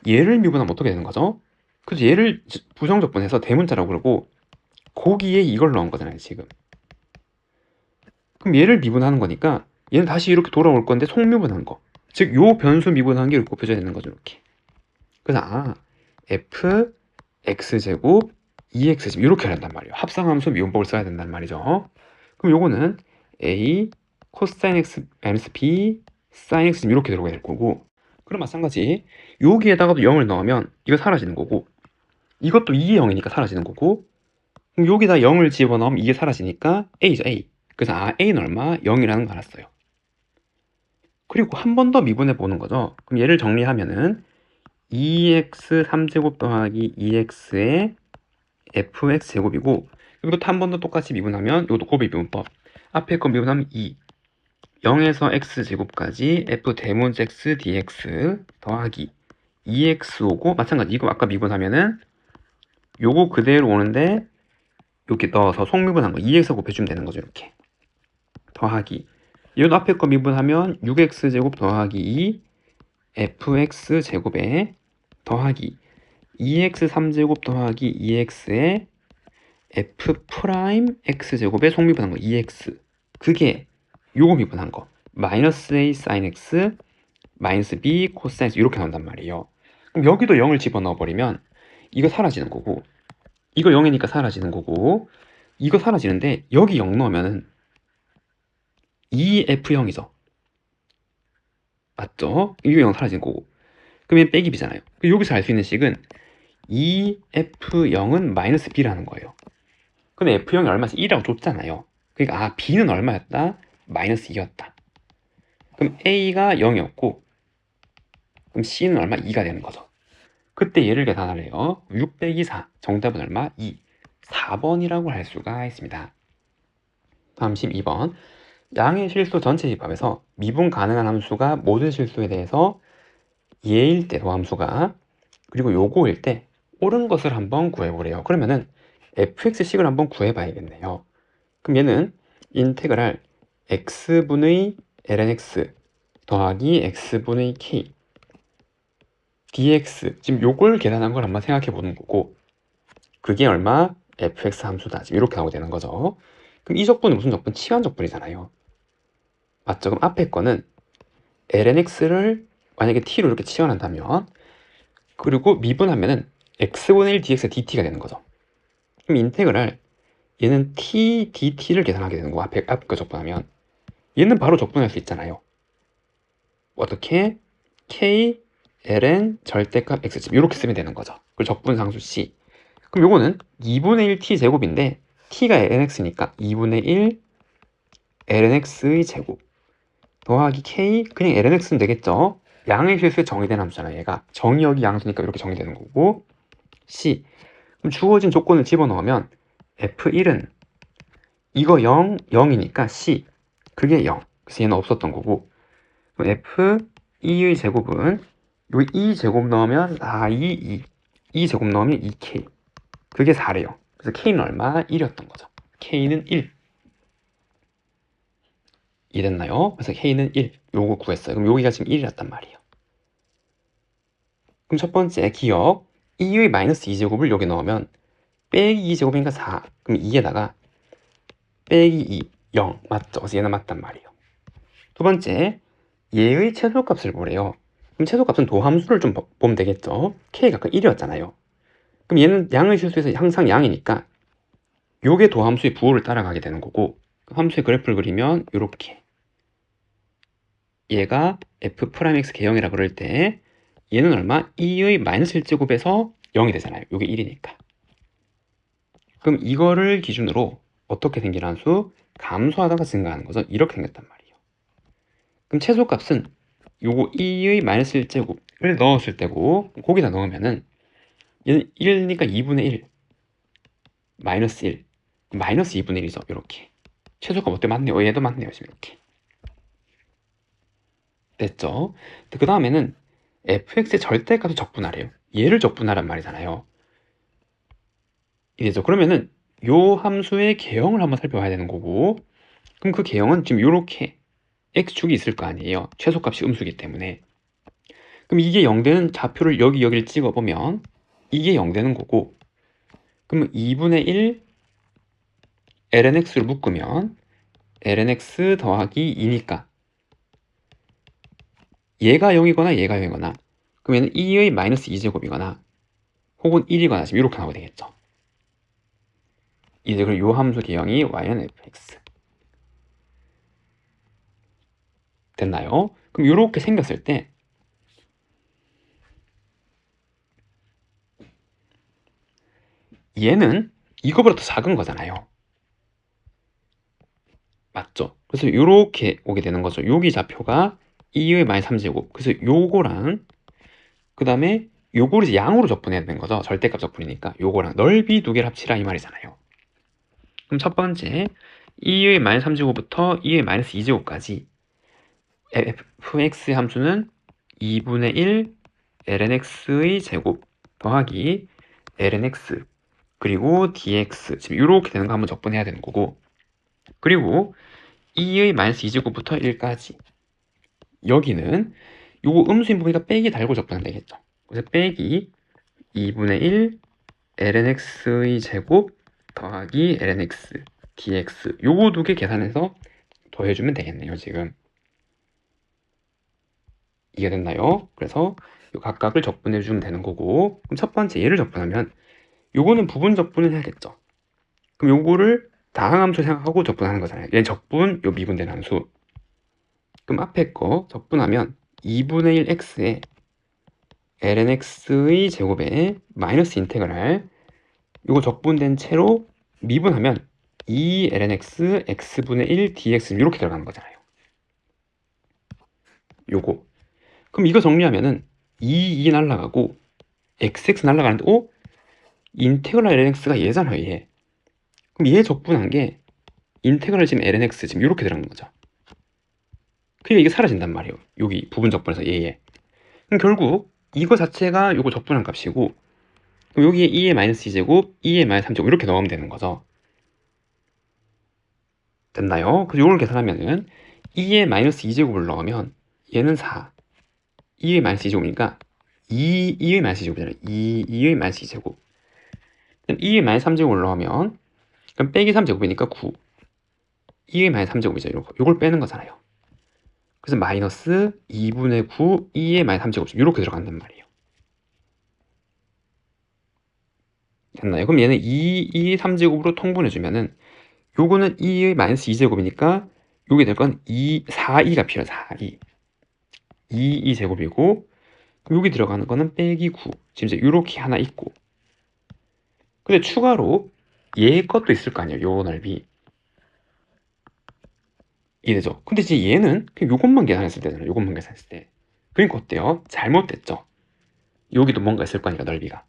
얘를 미분하면 어떻게 되는 거죠? 그래서 얘를 부정적분해서 대문자라고 그러고 거기에 이걸 넣은 거잖아요 지금. 그럼 얘를 미분하는 거니까 얘는 다시 이렇게 돌아올 건데 속미분한 거. 즉 요 변수 미분한 게 이렇게 곱해져야 되는 거죠 이렇게. 그래서 f x제곱 2x제곱 이렇게 해야 된단 말이에요. 합성함수 미분법을 써야 된단 말이죠. 그럼 요거는 a 코사인 x 마이너스 b 사인 x 이렇게 들어가야 될 거고 그럼 마찬가지 여기에다가도 0을 넣으면 이거 사라지는 거고 이것도 2의 0이니까 사라지는 거고 그럼 여기다 0을 집어넣으면 이게 사라지니까 a죠 a. 그래서 a는 얼마? 0이라는 거 알았어요. 그리고 한 번 더 미분해 보는 거죠. 그럼 얘를 정리하면은 2x 3제곱 더하기 2x의 fx 제곱이고 이것도 한 번 더 똑같이 미분하면 이것도 곱의 미분법 앞에 거 미분하면 2 0에서 x제곱까지 f 대문자 x dx 더하기 2x 오고 마찬가지 이거 아까 미분하면은 요거 그대로 오는데 이렇게 넣어서 속미분한 거 2x 곱해주면 되는 거죠 이렇게 더하기 이것도 앞에 거 미분하면 6x제곱 더하기 2 fx 제곱에 더하기 2x 3제곱 더하기 2x의 f 프라임 x제곱에 속미분한 거 2x 그게 요거 미분한 거 마이너스 a sin x 마이너스 b 코사인 x 이렇게 나온단 말이에요. 그럼 여기도 0을 집어넣어 버리면 이거 사라지는 거고 이거 0이니까 사라지는 거고 이거 사라지는데 여기 0 넣으면은 2f0이죠. 맞죠? 이거 0 사라지는 거고 그러면 빼기 b잖아요. 여기서 알 수 있는 식은 2f0은 마이너스 b라는 거예요. 근데 f0이 얼마지? 2라고 줬잖아요. 그러니까 b는 얼마였다? 마이너스 2였다. 그럼 a가 0이었고 그럼 c는 얼마? 2가 되는 거죠. 그때 얘를 계산하래요. 6 빼기 4 정답은 얼마? 2 4번이라고 할 수가 있습니다. 다음 12번 양의 실수 전체 집합에서 미분 가능한 함수가 모든 실수에 대해서 예일 때 도함수가 그리고 요거일 때 옳은 것을 한번 구해보래요. 그러면은 fx식을 한번 구해봐야겠네요. 그럼 얘는 인테그랄 x분의 lnx 더하기 x분의 k dx 지금 요걸 계산한 걸 한번 생각해 보는 거고 그게 얼마? fx 함수다. 지금 이렇게 나오게 되는 거죠. 그럼 이 적분은 무슨 적분? 치환 적분이잖아요. 맞죠? 그럼 앞에 거는 lnx를 만약에 t로 이렇게 치환한다면 그리고 미분하면은 x분의 1 dx dt가 되는 거죠. 그럼 인테그랄 얘는 t dt를 계산하게 되는 거 앞에 거 적분하면 얘는 바로 적분할 수 있잖아요. 어떻게? k ln 절대값 x집 이렇게 쓰면 되는 거죠. 그리고 적분상수 c. 그럼 요거는 2분의 1 t 제곱인데 t가 lnx니까 2분의 1 lnx의 제곱 더하기 k 그냥 lnx는 되겠죠. 양의 실수에 정의된 함수잖아요. 얘가 정의역이 양수니까 이렇게 정의되는 거고 c 그럼 주어진 조건을 집어넣으면 f1은 이거 0, 0이니까 c 그게 0 그래서 얘는 없었던 거고 그럼 f2의 제곱은 요 2제곱 넣으면 2제곱 넣으면 2k 그게 4래요. 그래서 k는 얼마? 1이었던 거죠. k는 1 이해됐나요? 그래서 k는 1 요거 구했어요. 그럼 여기가 지금 1이었단 말이에요. 그럼 첫 번째 기억 2의 마이너스 2제곱을 여기 넣으면 빼기 2제곱이니까 4 그럼 2에다가 빼기 2 0 맞죠? 그래서 얘는 맞단 말이에요. 두 번째 얘의 최소값을 보래요. 그럼 최소값은 도함수를 좀 보면 되겠죠? k가 아까 1이었잖아요. 그럼 얘는 양의 실수에서 항상 양이니까 요게 도함수의 부호를 따라가게 되는 거고 함수의 그래프를 그리면 이렇게 얘가 f'x 개형이라 그럴 때 얘는 얼마? 2의 마이너스 1제곱에서 0이 되잖아요. 요게 1이니까. 그럼 이거를 기준으로 어떻게 생긴 함수? 감소하다가 증가하는 거죠. 이렇게 생겼단 말이에요. 그럼 최소값은 요거 2의 마이너스 1제곱을 넣었을 때고 거기다 넣으면은 얘는 1이니까 2분의 1 마이너스 1 마이너스 2분의 1이죠. 이렇게 최소값 어때? 맞네요. 얘도 맞네요. 지금 이렇게 됐죠? 그 다음에는 fx의 절대값을 적분하래요. 얘를 적분하란 말이잖아요. 이래죠. 그러면은 요 함수의 개형을 한번 살펴봐야 되는 거고, 그럼 그 개형은 지금 요렇게 x축이 있을 거 아니에요. 최소값이 음수기 때문에. 그럼 이게 0되는 좌표를 여기를 찍어보면 이게 0되는 거고, 그러면 2분의 1 lnx를 묶으면 lnx 더하기 2니까 얘가 0이거나 얘가 0이거나, 그러면 2의 마이너스 2제곱이거나 혹은 1이거나 지금 이렇게 나오게 되겠죠. 이제 그럼 요 함수 개형이 y는 fx 됐나요? 그럼 이렇게 생겼을 때 얘는 이거보다 더 작은 거잖아요. 맞죠? 그래서 이렇게 오게 되는 거죠. 여기 좌표가 2의 마이너스 3제곱. 그래서 요거랑 그 다음에 요거를 이제 양으로 적분해야 되는 거죠. 절대값 적분이니까 요거랑 넓이 두 개를 합치라 이 말이잖아요. 그럼 첫 번째 2의 마이너스 3제곱부터 2의 마이너스 2제곱까지 fx의 함수는 2분의 1 lnx의 제곱 더하기 lnx 그리고 dx 지금 이렇게 되는 거 한번 적분해야 되는 거고, 그리고 2의 마이너스 2제곱부터 1까지 여기는 요거 음수인 부분이니까 빼기 달고 적분하면 되겠죠. 그래서 빼기 2분의 1 lnx의 제곱 더하기 lnx dx 요거 두 개 계산해서 더해주면 되겠네요. 지금 이해됐나요? 그래서 요 각각을 적분해주면 되는 거고, 그럼 첫 번째 얘를 적분하면 요거는 부분 적분을 해야겠죠. 그럼 요거를 다항함수 생각하고 적분하는 거잖아요. 얘는 적분, 요 미분된 함수. 그럼 앞에 거 적분하면 2분의 1 x에 lnx의 제곱에 마이너스 인테그랄 요거 적분된 채로 미분하면 2lnx x분의 1 dx 이렇게 들어가는 거잖아요. 요거. 그럼 이거 정리하면은 2 날라가고 xx 날라가는데 인테그랄 lnx가 얘잖아요. 얘. 그럼 얘 적분한 게 인테그랄 지금 lnx 지금 이렇게 들어가는 거죠. 그러니까 이게 사라진단 말이에요. 여기 부분 적분에서 얘. 그럼 결국 이거 자체가 요거 적분한 값이고, 그럼 여기에 2의 마이너스 2제곱, 2의 마이너스 3제곱 이렇게 넣으면 되는 거죠. 됐나요? 그래서 요걸 계산하면은 2의 마이너스 2제곱을 넣으면 얘는 4, 2의 마이너스 2제곱이니까 2의 마이너스 2제곱이잖아요. 2의 마이너스 2제곱. 2의 마이너스 3제곱을 넣으면 그럼 빼기 3제곱이니까 9, 2의 마이너스 3제곱이죠. 요걸 빼는 거잖아요. 그래서 마이너스 2분의 9, 2의 마이너스 3제곱 이렇게 들어간단 말이에요. 됐나요? 그럼 얘는 2 3제곱으로 통분해주면은 요거는 2의 마이너스 2제곱이니까 요게 될 건 4, 2가 필요해요. 4, 2. 2 제곱이고, 여기 들어가는 거는 빼기 9. 지금 이제 요렇게 하나 있고. 근데 추가로 얘 것도 있을 거 아니에요. 요 넓이. 이래죠. 근데 이제 얘는 그냥 요것만 계산했을 때잖아요. 요것만 계산했을 때. 그러니까 어때요? 잘못됐죠? 여기도 뭔가 있을 거니까 넓이가.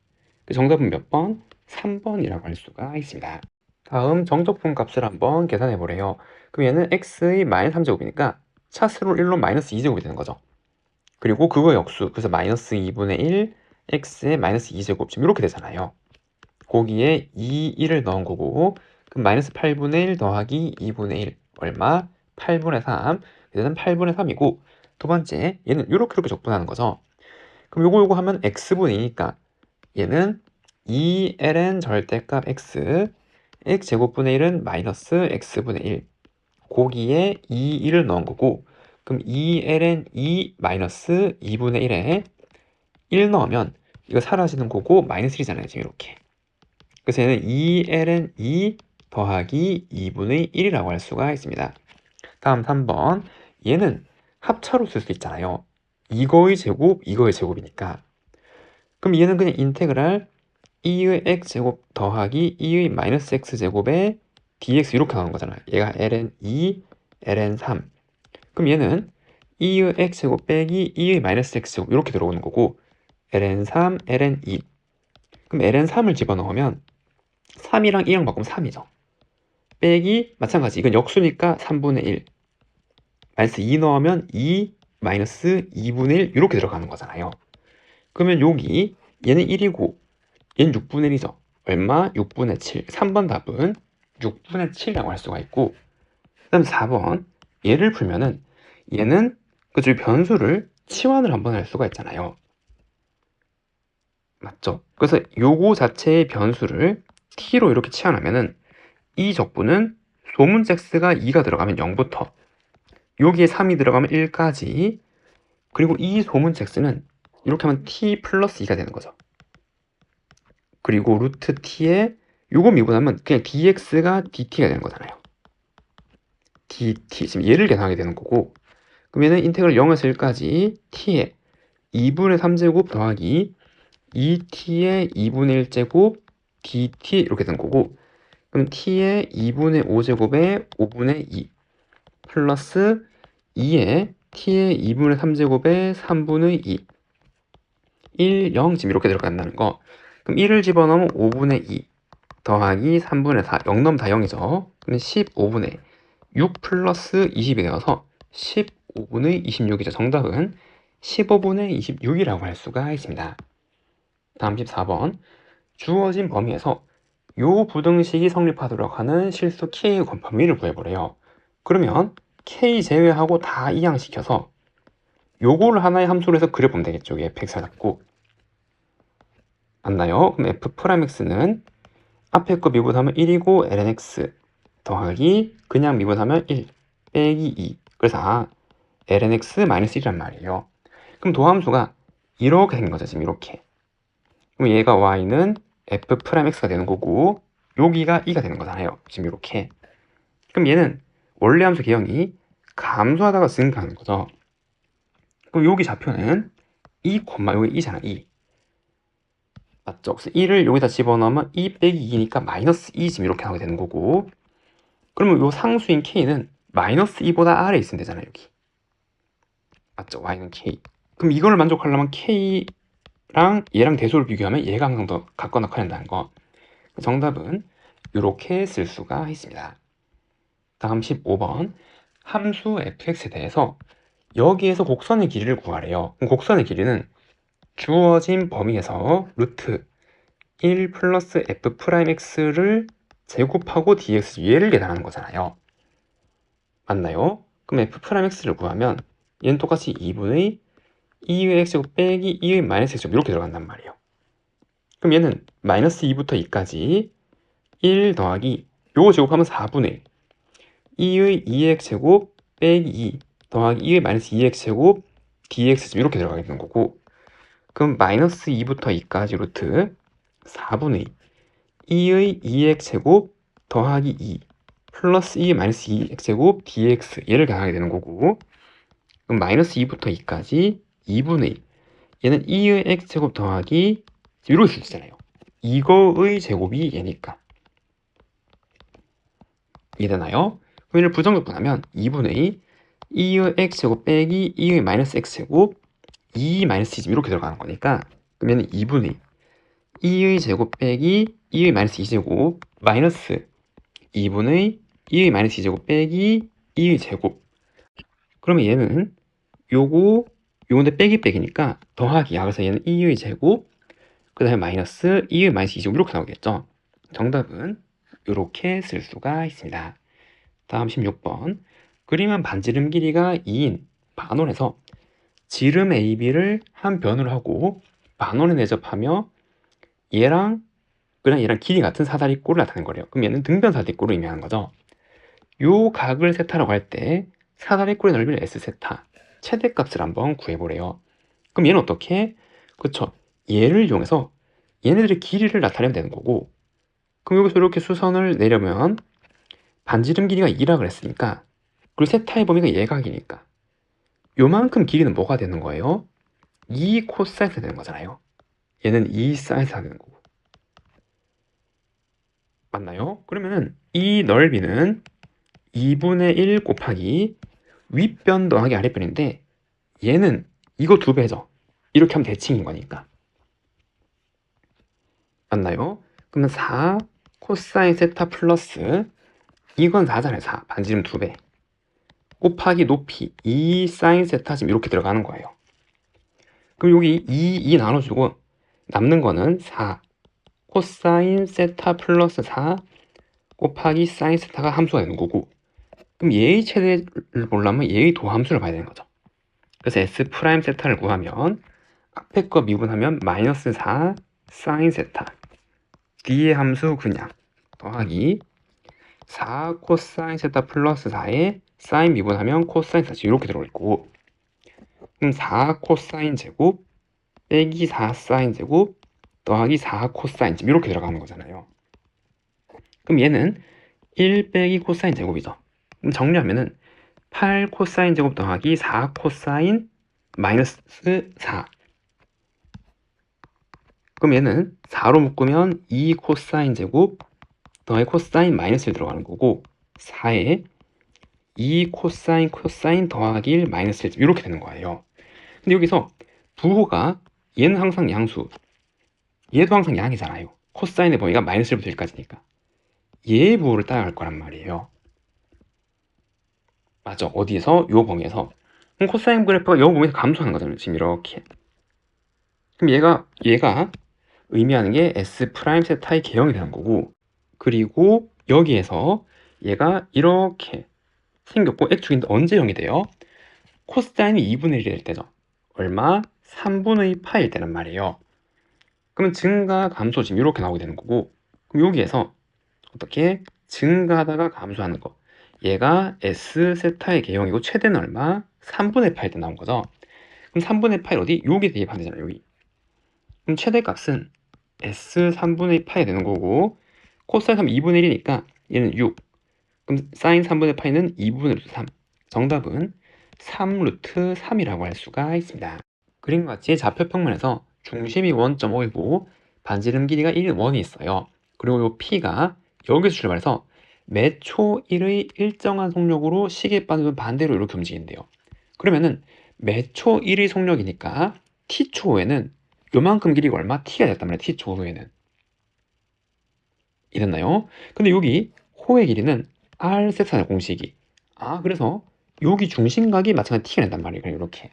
그 정답은 몇 번? 3번이라고 할 수가 있습니다. 다음 정적분 값을 한번 계산해 보래요. 그럼 얘는 x의 마이너스 3제곱이니까 차수로 1로 마이너스 2제곱이 되는 거죠. 그리고 그거 역수, 그래서 마이너스 2분의 1 x의 마이너스 2제곱 지금 이렇게 되잖아요. 거기에 1을 넣은 거고, 그럼 마이너스 8분의 1 더하기 2분의 1 얼마? 8분의 3. 얘는 8분의 3이고, 두 번째 얘는 이렇게 적분하는 거죠. 그럼 요거 하면 x분의 2니까 얘는 2ln 절대값 x 제곱분의 1은 마이너스 x분의 1 거기에 1을 넣은 거고, 그럼 2ln 2 마이너스 2분의 1에 1 넣으면 이거 사라지는 거고 마이너스 1이잖아요. 지금 이렇게. 그래서 얘는 2ln 2 더하기 2분의 1이라고 할 수가 있습니다. 다음 3번. 얘는 합차로 쓸 수 있잖아요. 이거의 제곱, 이거의 제곱이니까. 그럼 얘는 그냥 인테그랄 2의 x제곱 더하기 2의 마이너스 x제곱에 dx 이렇게 나오는 거잖아요. 얘가 ln 2, ln 3. 그럼 얘는 2의 x제곱 빼기 2의 마이너스 x제곱 이렇게 들어오는 거고 ln3, ln2 그럼 ln3을 집어넣으면 3이랑 2랑 바꾸면 3이죠. 빼기 마찬가지 이건 역수니까 3분의 1 마이너스 2 넣으면 2 마이너스 2분의 1 이렇게 들어가는 거잖아요. 그러면 여기 얘는 1이고 얘는 6분의 1이죠. 얼마? 6분의 7. 3번 답은 6분의 7이라고 할 수가 있고 그 다음 4번 얘를 풀면은 얘는 그쪽 변수를 치환을 한번 할 수가 있잖아요. 맞죠? 그래서 요거 자체의 변수를 t로 이렇게 치환하면은 이 적분은 소문자 x가 2가 들어가면 0부터 여기에 3이 들어가면 1까지 그리고 이 소문자 x는 이렇게 하면 t 플러스 2가 되는 거죠. 그리고 루트 t에 요거 미분하면 그냥 dx가 dt가 되는 거잖아요. dt 지금 얘를 계산하게 되는 거고 그러면은 인테그럴 0에서 1까지 t에 2분의 3제곱 더하기 2t의 2분의 1제곱 dt 이렇게 된 거고 그럼 t의 2분의 5제곱에 5분의 2 플러스 2에 t의 2분의 3제곱에 3분의 2 1, 0 지금 이렇게 들어간다는 거 그럼 1을 집어넣으면 5분의 2 더하기 3분의 4 0 넣으면 다 0이죠. 그럼 15분의 6 플러스 20이 되어서 15분의 26이죠. 정답은 15분의 26이라고 할 수가 있습니다. 다음 14번 주어진 범위에서 요 부등식이 성립하도록 하는 실수 K의 범위를 구해보래요. 그러면 K 제외하고 다 이항시켜서 요거를 하나의 함수로 해서 그려보면 되겠죠. 여기 fx를 잡고 맞나요? 그럼 f'x는 앞에 거 미분하면 1이고 lnx 더하기 그냥 미분하면 1 빼기 2 그래서 lnx 마이너스 1이란 말이에요. 그럼 도함수가 이렇게 생긴 거죠. 지금 이렇게 그럼 얘가 y는 f'x가 되는 거고 여기가 2가 되는 거잖아요. 지금 이렇게 그럼 얘는 원래 함수 개형이 감소하다가 증가하는 거죠. 그럼 여기 좌표는 2, 여기 2잖아 2 맞죠? 그래서 1을 여기다 집어넣으면 2 빼기 2니까 마이너스 2 지금 이렇게 하게 되는 거고 그러면 요 상수인 k는 마이너스 2보다 아래에 있으면 되잖아요. 여기 맞죠? y는 k 그럼 이걸 만족하려면 k랑 얘랑 대소를 비교하면 얘가 항상 더 같거나 커야 한다는 거 정답은 이렇게 쓸 수가 있습니다. 다음 15번 함수 fx에 대해서 여기에서 곡선의 길이를 구하래요. 그럼 곡선의 길이는 주어진 범위에서 루트 1 플러스 f'x를 제곱하고 dx 얘를 계산하는 거잖아요. 맞나요? 그럼 f'x를 구하면 얘는 똑같이 2분의 2의 x제곱 빼기 2의 마이너스 x제곱 이렇게 들어간단 말이에요. 그럼 얘는 마이너스 2부터 2까지 1 더하기 요거 제곱하면 4분의 2의 2x제곱 빼기 2 더하기 2의 마이너스 2x제곱 dx 이렇게 들어가게 되는 거고 그럼 마이너스 2부터 2까지 루트 4분의 2의 2x제곱 더하기 2 플러스 2의 마이너스 2x제곱 dx 얘를 계산하게 되는 거고 그럼 마이너스 2부터 2까지 2분의 얘는 2의 x제곱 더하기 이럴 수 있잖아요. 이거의 제곱이 얘니까 이해되나요? 그럼 얘를 부정적분하면 2분의 2의 x제곱 빼기 2의 마이너스 x제곱 2 마이너스 2 이렇게 들어가는 거니까 그러면 2분의 2의 제곱 빼기 2의 마이너스 2제곱 마이너스 2분의 2의 마이너스 2제곱 빼기 2의 제곱 그러면 얘는 요건데 빼기 빼기니까 더하기야. 그래서 얘는 2의 제곱 그 다음에 마이너스 2의 마이너스 2제곱 이렇게 나오겠죠. 정답은 이렇게 쓸 수가 있습니다. 다음 16번 그림은 반지름 길이가 2인 반원에서 지름 AB를 한 변으로 하고 반원에 내접하며 얘랑 길이 같은 사다리꼴을 나타낸 거래요. 그럼 얘는 등변 사다리꼴을 의미하는 거죠. 요 각을 세타라고 할 때 사다리꼴의 넓이를 S 세타 최대값을 한번 구해보래요. 그럼 얘는 어떻게? 그쵸? 얘를 이용해서 얘네들의 길이를 나타내면 되는 거고 그럼 여기서 이렇게 수선을 내려면 반지름 길이가 2라 그랬으니까 그리고 세타의 범위가 얘각이니까 요만큼 길이는 뭐가 되는 거예요? 2 코사인이 되는 거잖아요. 얘는 2 사인이 되는 거고 맞나요? 그러면은 이 넓이는 2분의 1 곱하기 윗변 더하기 아랫변인데 얘는 이거 2배죠. 이렇게 하면 대칭인 거니까. 맞나요? 그러면 4 코사인 세타 플러스 이건 4잖아요. 4 반지름 2배 곱하기 높이 2 사인 세타 지금 이렇게 들어가는 거예요. 그럼 여기 2 나눠주고 남는 거는 4 코사인 세타 플러스 4 곱하기 사인 세타가 함수가 되는 거고, 그럼 얘의 최대를 보려면 얘의 도함수를 봐야 되는 거죠. 그래서 S 프라임 세타를 구하면 앞에 거 미분하면 마이너스 4 사인 세타 D의 함수 그냥 더하기 4 코사인 세타 플러스 4에 사인 미분하면 코사인 세타 이렇게 들어올 거고, 그럼 4 코사인 제곱 빼기 4 사인 제곱 더하기 4 코사인 제곱 이렇게 들어가는 거잖아요. 그럼 얘는 1 빼기 코사인 제곱이죠. 그럼 정리하면은 8 코사인 제곱 더하기 4 코사인 마이너스 4. 그럼 얘는 4로 묶으면 2 코사인 제곱 더하기 코사인 마이너스 1 들어가는 거고, 4에 2 코사인 더하기 1 마이너스 1 이렇게 되는 거예요. 근데 여기서 부호가 얘는 항상 양수, 얘도 항상 양이잖아요. 코사인의 범위가 마이너스 1부터 1까지니까 얘의 부호를 따라갈 거란 말이에요. 맞아. 어디에서? 요 범위에서. 그럼 코사인 그래프가 요 범위에서 감소하는 거잖아요. 지금 이렇게. 그럼 얘가 의미하는 게 S 프라임 세타의 개형이 되는 거고, 그리고 여기에서 얘가 이렇게 생겼고 X축인데 언제 0이 돼요? 코사인이 2분의 1이 될 때죠. 얼마? 3분의 파일 때란 말이에요. 그러면 증가, 감소 지금 이렇게 나오게 되는 거고, 그럼 여기에서 어떻게 증가하다가 감소하는 거, 얘가 S 세타의 개형이고 최대는 얼마? 3분의 파일 때 나온 거죠. 그럼 3분의 파일 어디? 여기 대입하면 되잖아요. 여기. 그럼 최대값은 S 3분의 파이 되는 거고, 코사인 3 2분의 1이니까 얘는 6. 그럼 사인 3분의 파이는 2분의 루트 3. 정답은 3 루트 3이라고 할 수가 있습니다. 그림과 같이 좌표 평면에서 중심이 1.5이고 반지름 길이가 1원이 있어요. 그리고 이 P가 여기서 출발해서 매초 1의 일정한 속력으로 시계 반대로 이렇게 움직인대요. 그러면은 매초 1의 속력이니까 T초에는 요만큼 길이가 얼마? T가 됐단 말이에요. T초 후에는. 이랬나요? 근데 여기 호의 길이는 R 세타의 공식이. 그래서 여기 중심각이 마찬가지 T가 된단 말이에요. 그냥 이렇게.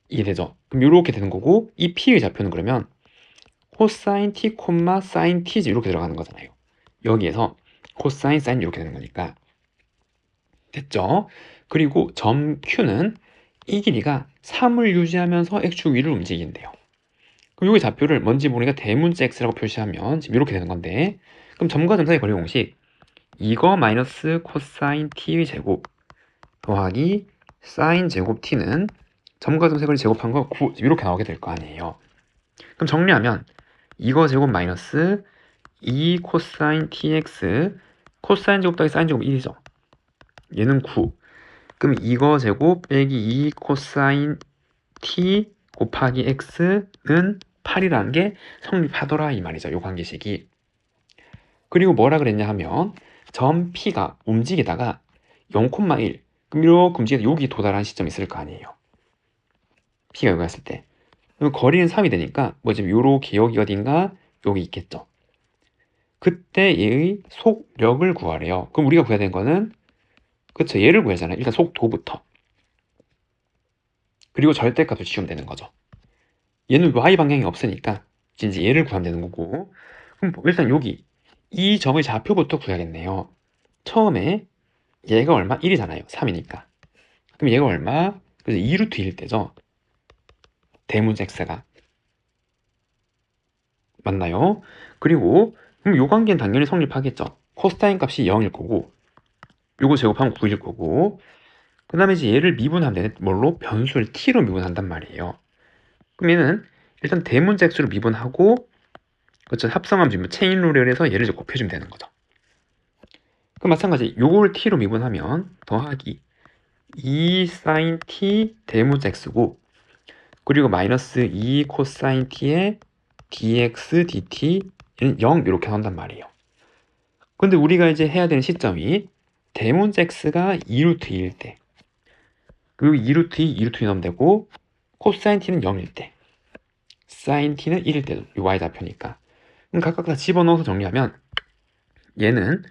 이해되죠? 그럼 이렇게 되는 거고, 이 P의 좌표는 그러면 코사인 T, 사인 T 이렇게 들어가는 거잖아요. 여기에서 코사인, 사인 이렇게 되는 거니까. 됐죠? 그리고 점 Q는 이 길이가 3을 유지하면서 X축 위를 움직인대요. 그럼 여기 좌표를 뭔지 모르니까 대문자 X라고 표시하면 지금 이렇게 되는 건데, 그럼 점과 점 사이 거리 공식 이거 마이너스 코사인 T 제곱 더하기 사인 제곱 T는 점과 점 사이 거리 제곱한 거 9 이렇게 나오게 될 거 아니에요. 그럼 정리하면 이거 제곱 마이너스 2 코사인 TX 코사인 제곱 더하기 사인 제곱 1이죠. 얘는 9. 그럼 이거 제곱 빼기 2 코사인 T 곱하기 X는 8이라는 게 성립하더라 이 말이죠. 요 관계식이. 그리고 뭐라 그랬냐 하면 점 P가 움직이다가 0,1 그럼 이렇게 움직이다 여기 도달한 시점이 있을 거 아니에요. P가 여기 갔을 때. 그럼 거리는 3이 되니까 뭐 지금 요렇게 여기 어딘가 여기 있겠죠. 그때 얘의 속력을 구하래요. 그럼 우리가 구해야 되는 거는 그쵸, 얘를 구하잖아요. 일단 속도부터. 그리고 절대값을 지우면 되는 거죠. 얘는 y 방향이 없으니까 이제 얘를 구하면 되는 거고, 그럼 일단 여기 이 점의 좌표부터 구해야겠네요. 처음에 얘가 얼마? 1이잖아요. 3이니까. 그럼 얘가 얼마? 그래서 2루트 1일 때죠. 대문자 x가. 맞나요? 그리고 그럼 요 관계는 당연히 성립하겠죠. 코사인 값이 0일 거고 요거 제곱하면 9일 거고, 그 다음에 이제 얘를 미분하면 되는 뭘로? 변수를 t로 미분한단 말이에요. 그럼 얘는 일단 대문자 x로 미분하고, 그렇죠, 합성하면 지금 체인 룰을 해서 얘를 이제 곱해주면 되는 거죠. 그럼 마찬가지 요걸 t로 미분하면 더하기 2 sin t 대문자 x고, 그리고 마이너스 2 코사인 t에 dx dt는 0 이렇게 나온단 말이에요. 근데 우리가 이제 해야 되는 시점이 대문자 x가 2루트 2일 때, 그리고 2루트 2, 2루트 2 넣으면 되고 코사인 t는 0일 때, 사인 t는 1일 때도 이 y좌표니까. 그럼 각각 다 집어넣어서 정리하면 얘는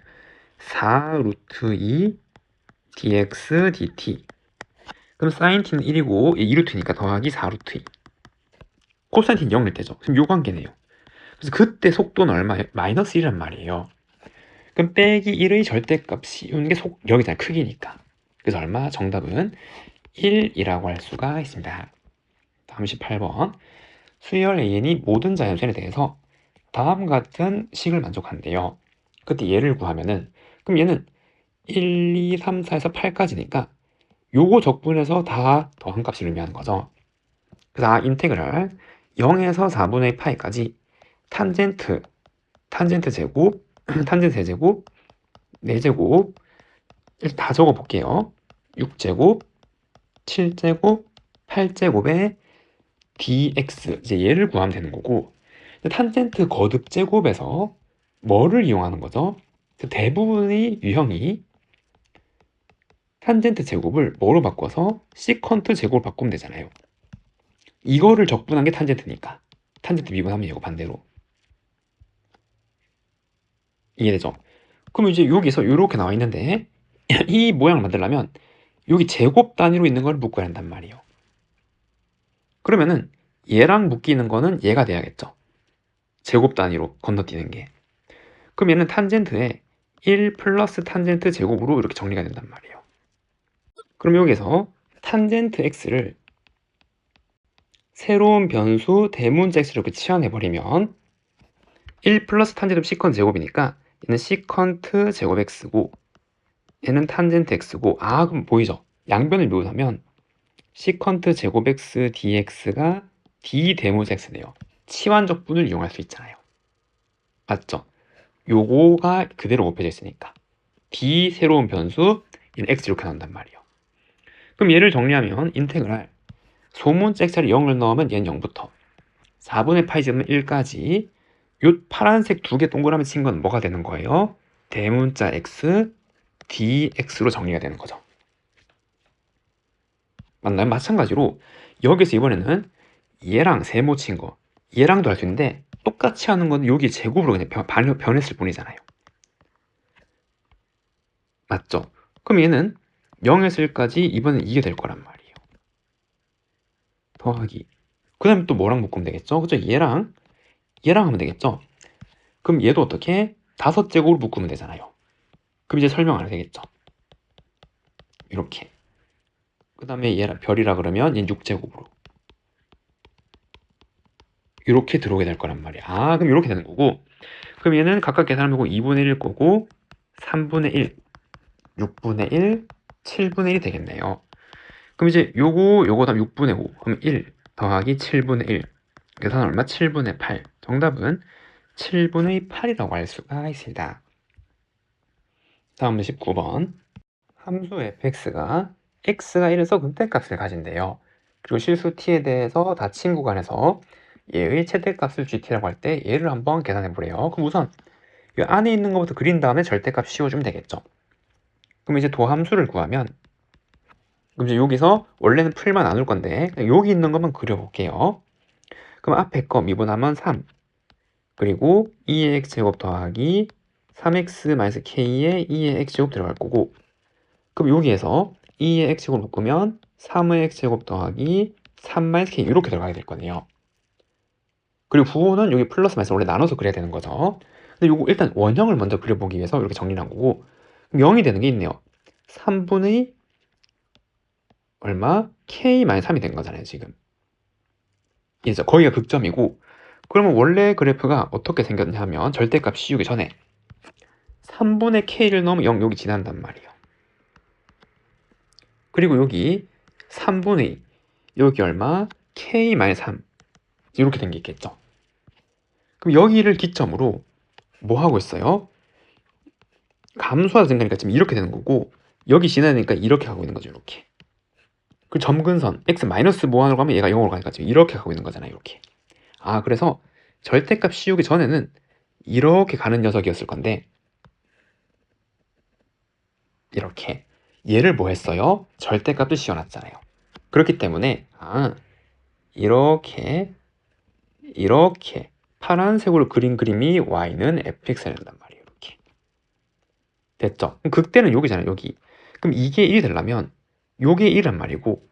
4루트 2 dx dt. 그럼 사인 t는 1이고 2루트니까 더하기 4루트 2. 코사인 t는 0일 때죠. 지금 요 관계네요. 그래서 그때 속도는 얼마예요? 마이너스 1이란 말이에요. 그럼 빼기 1의 절대값이 이게 여기잖아요. 크기니까. 그래서 얼마? 정답은 1이라고 할 수가 있습니다. 다음 18번. 수열 AN이 모든 자연수에 대해서 다음 같은 식을 만족한대요. 그때 얘를 구하면은, 그럼 얘는 1, 2, 3, 4에서 8까지니까 요거 적분해서 다 더한 값을 의미하는 거죠. 그래서 인테그랄 0에서 4분의 파이까지 탄젠트 제곱, 탄젠트 세제곱, 4제곱 다 적어 볼게요. 6제곱, 7제곱, 8제곱에 dx, 이제 얘를 구하면 되는 거고, 탄젠트 거듭 제곱에서 뭐를 이용하는 거죠? 대부분의 유형이 탄젠트 제곱을 뭐로 바꿔서 시컨트 제곱을 바꾸면 되잖아요. 이거를 적분한 게 탄젠트니까 탄젠트 미분하면 이거 반대로. 이해되죠? 그럼 이제 여기서 이렇게 나와 있는데 이 모양을 만들려면 여기 제곱 단위로 있는 걸 묶어야 한단 말이에요. 그러면은 얘랑 묶이는 거는 얘가 돼야겠죠. 제곱 단위로 건너뛰는 게. 그럼 얘는 탄젠트에 1 플러스 탄젠트 제곱으로 이렇게 정리가 된단 말이에요. 그럼 여기서 탄젠트 x를 새로운 변수 대문자 x로 이렇게 치환해버리면 1 플러스 탄젠트 시컨트 제곱이니까 얘는 시컨트 제곱 x고 얘는 탄젠트 x고, 그럼 보이죠? 양변을 미분하면 시컨트 제곱 x dx가 d 대문자 x네요. 치환적분을 이용할 수 있잖아요. 맞죠? 요거가 그대로 곱해져 있으니까 d 새로운 변수 얘는 x 이렇게 나온단 말이에요. 그럼 얘를 정리하면 인테그랄 소문자 x를 0을 넣으면 얘는 0부터 4분의 파이 제곱은 1까지 요 파란색 두 개 동그라미 친 건 뭐가 되는 거예요? 대문자 x dx로 정리가 되는 거죠. 맞나요? 마찬가지로 여기서 이번에는 얘랑 세모 친 거, 얘랑도 할 수 있는데 똑같이 하는 건 여기 제곱으로 그냥 변했을 뿐이잖아요. 맞죠? 그럼 얘는 0에서 1까지 이번엔 이게 될 거란 말이에요. 더하기. 그 다음에 또 뭐랑 묶으면 되겠죠? 그죠? 얘랑 하면 되겠죠? 그럼 얘도 어떻게? 5제곱으로 묶으면 되잖아요. 그럼 이제 설명 안 해도 되겠죠? 이렇게. 그 다음에 얘랑 별이라 그러면 얘는 6제곱으로. 이렇게 들어오게 될 거란 말이야. 그럼 이렇게 되는 거고, 그럼 얘는 각각 계산하면 2분의 1일 거고 3분의 1, 6분의 1, 7분의 1이 되겠네요. 그럼 이제 요거 다음 6분의 5, 그럼 1 더하기 7분의 1, 계산은 얼마? 7분의 8. 정답은 7분의 8이라고 할 수가 있습니다. 다음은 19번. 함수 fx가 x가 1에서 극대값을 가진대요. 그리고 실수 t에 대해서 닫힌 구간에서 얘의 최대값을 gt라고 할 때 얘를 한번 계산해 보래요. 그럼 우선 이 안에 있는 것부터 그린 다음에 절대값 씌워주면 되겠죠. 그럼 이제 도함수를 구하면, 그럼 이제 여기서 원래는 풀만 나눌 건데 여기 있는 것만 그려볼게요. 그럼 앞에 거 미분하면 3, 그리고 2의 x제곱 더하기 3x-k의 2의 x제곱 들어갈 거고, 그럼 여기에서 2의 x제곱 묶으면 3의 x제곱 더하기 3-k 이렇게 들어가게 될 거네요. 그리고 부호는 여기 플러스 마이너스 원래 나눠서 그려야 되는 거죠. 근데 요거 일단 원형을 먼저 그려보기 위해서 이렇게 정리를 한 거고, 0이 되는 게 있네요. 3분의 얼마? k-3이 된 거잖아요, 지금. 이제 거기가 극점이고, 그러면 원래 그래프가 어떻게 생겼냐 하면 절대값 씌우기 전에 3분의 k를 넣으면 0 여기 지난단 말이에요. 그리고 여기 3분의 여기 얼마? k-3 이렇게 된 게 있겠죠. 그럼 여기를 기점으로 뭐 하고 있어요? 감소하다 생각하니까 지금 이렇게 되는 거고, 여기 지나니까 이렇게 가고 있는 거죠. 이렇게. 그 점근선 x 마이너스 무한으로 가면 얘가 0으로 가니까 지금 이렇게 가고 있는 거잖아요. 이렇게. 그래서 절대값 씌우기 전에는 이렇게 가는 녀석이었을 건데, 이렇게 얘를 뭐 했어요? 절대값을 씌워놨잖아요. 그렇기 때문에 이렇게 파란색으로 그린 그림이 y는 fx가 된단 말이에요. 이렇게 됐죠? 그럼 극대는 여기잖아요. 여기. 그럼 이게 1이 되려면 요게 1이란 말이고,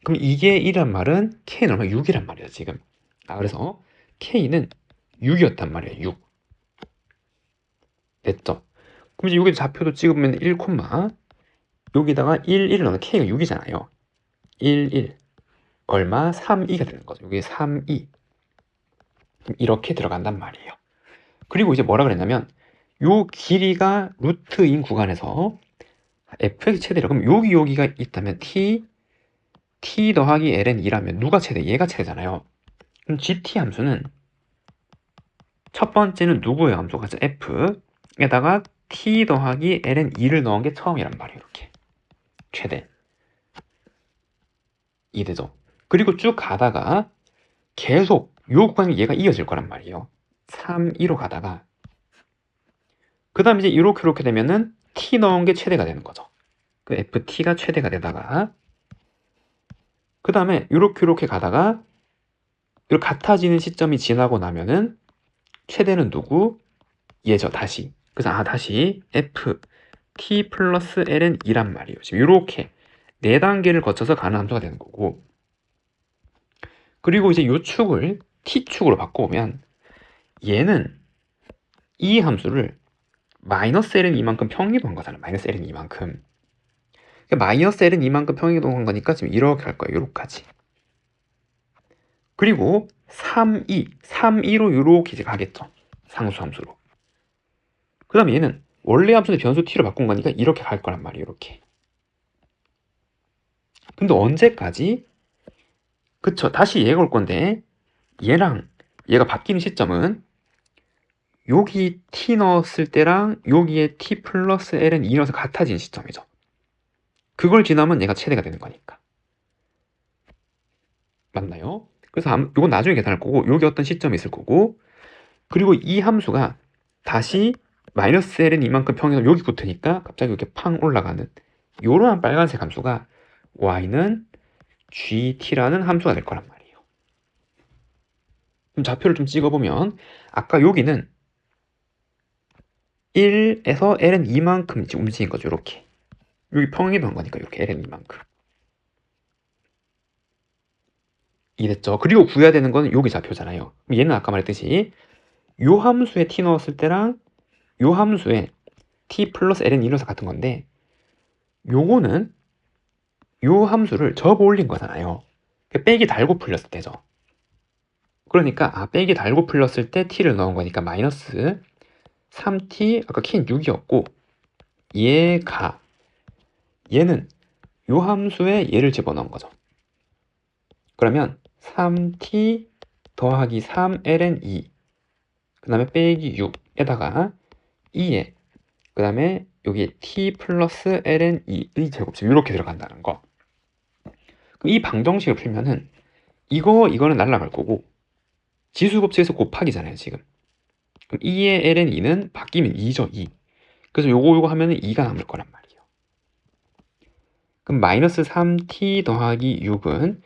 그럼 이게 1이란 말은 k는 얼마? 6이란 말이에요. 지금. 그래서 k는 6이었단 말이에요. 6. 됐죠? 그럼 이제 여기 좌표도 찍으면 1, 여기다가 1, 1을 넣으면 k가 6이잖아요. 1, 1 얼마? 3, 2가 되는 거죠. 여기 3, 2 이렇게 들어간단 말이에요. 그리고 이제 뭐라 그랬냐면 요 길이가 루트인 구간에서 fx 최대라. 그럼 여기가 있다면 t 더하기 ln 2라면 누가 최대? 얘가 최대잖아요. 그럼 gt 함수는 첫 번째는 누구의 함수가 f에다가 t 더하기 ln 2를 넣은 게 처음이란 말이에요. 이렇게 최대 2 되죠. 그리고 쭉 가다가 계속 요 구간이 얘가 이어질 거란 말이에요. 3, 2로 가다가 그 다음 이제 이렇게 되면은 t 넣은 게 최대가 되는 거죠. 그 ft가 최대가 되다가 그 다음에 이렇게 가다가 이렇게 같아지는 시점이 지나고 나면은 최대는 누구? 얘죠. 다시. 그래서 다시 f t 플러스 ln 2란 말이에요. 지금 이렇게 4단계를 거쳐서 가는 함수가 되는 거고, 그리고 이제 요 축을 t축으로 바꿔오면 얘는 이 함수를 마이너스 ln 2만큼 평이동한 거잖아요. 마이너스 ln 2만큼. 마이너스 ln 2만큼 평이동한 거니까 지금 이렇게 할 거예요. 요렇게까지. 그리고 3, 2로 요렇게 이제 가겠죠. 상수 함수로. 그 다음에 얘는 원래 함수인데 변수 t로 바꾼 거니까 이렇게 갈 거란 말이에요. 이렇게. 근데 언제까지? 그쵸. 다시 얘가 올 건데 얘랑 얘가 바뀌는 시점은 여기 t 넣었을 때랑 여기에 t 플러스 ln 2 넣어서 같아지는 시점이죠. 그걸 지나면 얘가 최대가 되는 거니까. 맞나요? 그래서 이건 나중에 계산할 거고 여기 어떤 시점이 있을 거고, 그리고 이 함수가 다시 마이너스 ln 이만큼 평에서 여기 붙으니까 갑자기 이렇게 팡 올라가는 요러한 빨간색 함수가 y는 gt라는 함수가 될 거란 말이에요. 그럼 좌표를 좀 찍어보면 아까 여기는 1에서 ln 2만큼 움직인 거죠. 이렇게 여기 평이 된 거니까 이렇게 ln 2만큼 이랬죠. 그리고 구해야 되는 거는 여기 좌표잖아요. 얘는 아까 말했듯이 요 함수에 t 넣었을 때랑 요 함수에 t 플러스 ln 2넣어서 같은 건데, 요거는 요 함수를 접어 올린 거잖아요. 빼기 달고 풀렸을 때죠. 그러니까 빼기 달고 풀렸을 때 t를 넣은 거니까 마이너스 3t, 아까 k는 6이었고 얘는 요 함수에 얘를 집어넣은 거죠. 그러면 3t 더하기 3ln 2 그 다음에 빼기 6에다가 2에 그 다음에 여기 t 플러스 ln 2의 제곱집 이렇게 들어간다는 거. 그럼 이 방정식을 풀면은 이거는 날라갈 거고 지수곱수에서 곱하기잖아요 지금. 그럼 2의 ln 2는 바뀌면 2죠. 2. 그래서 요거 하면은 2가 남을 거란 말이에요. 그럼 마이너스 3t 더하기 6은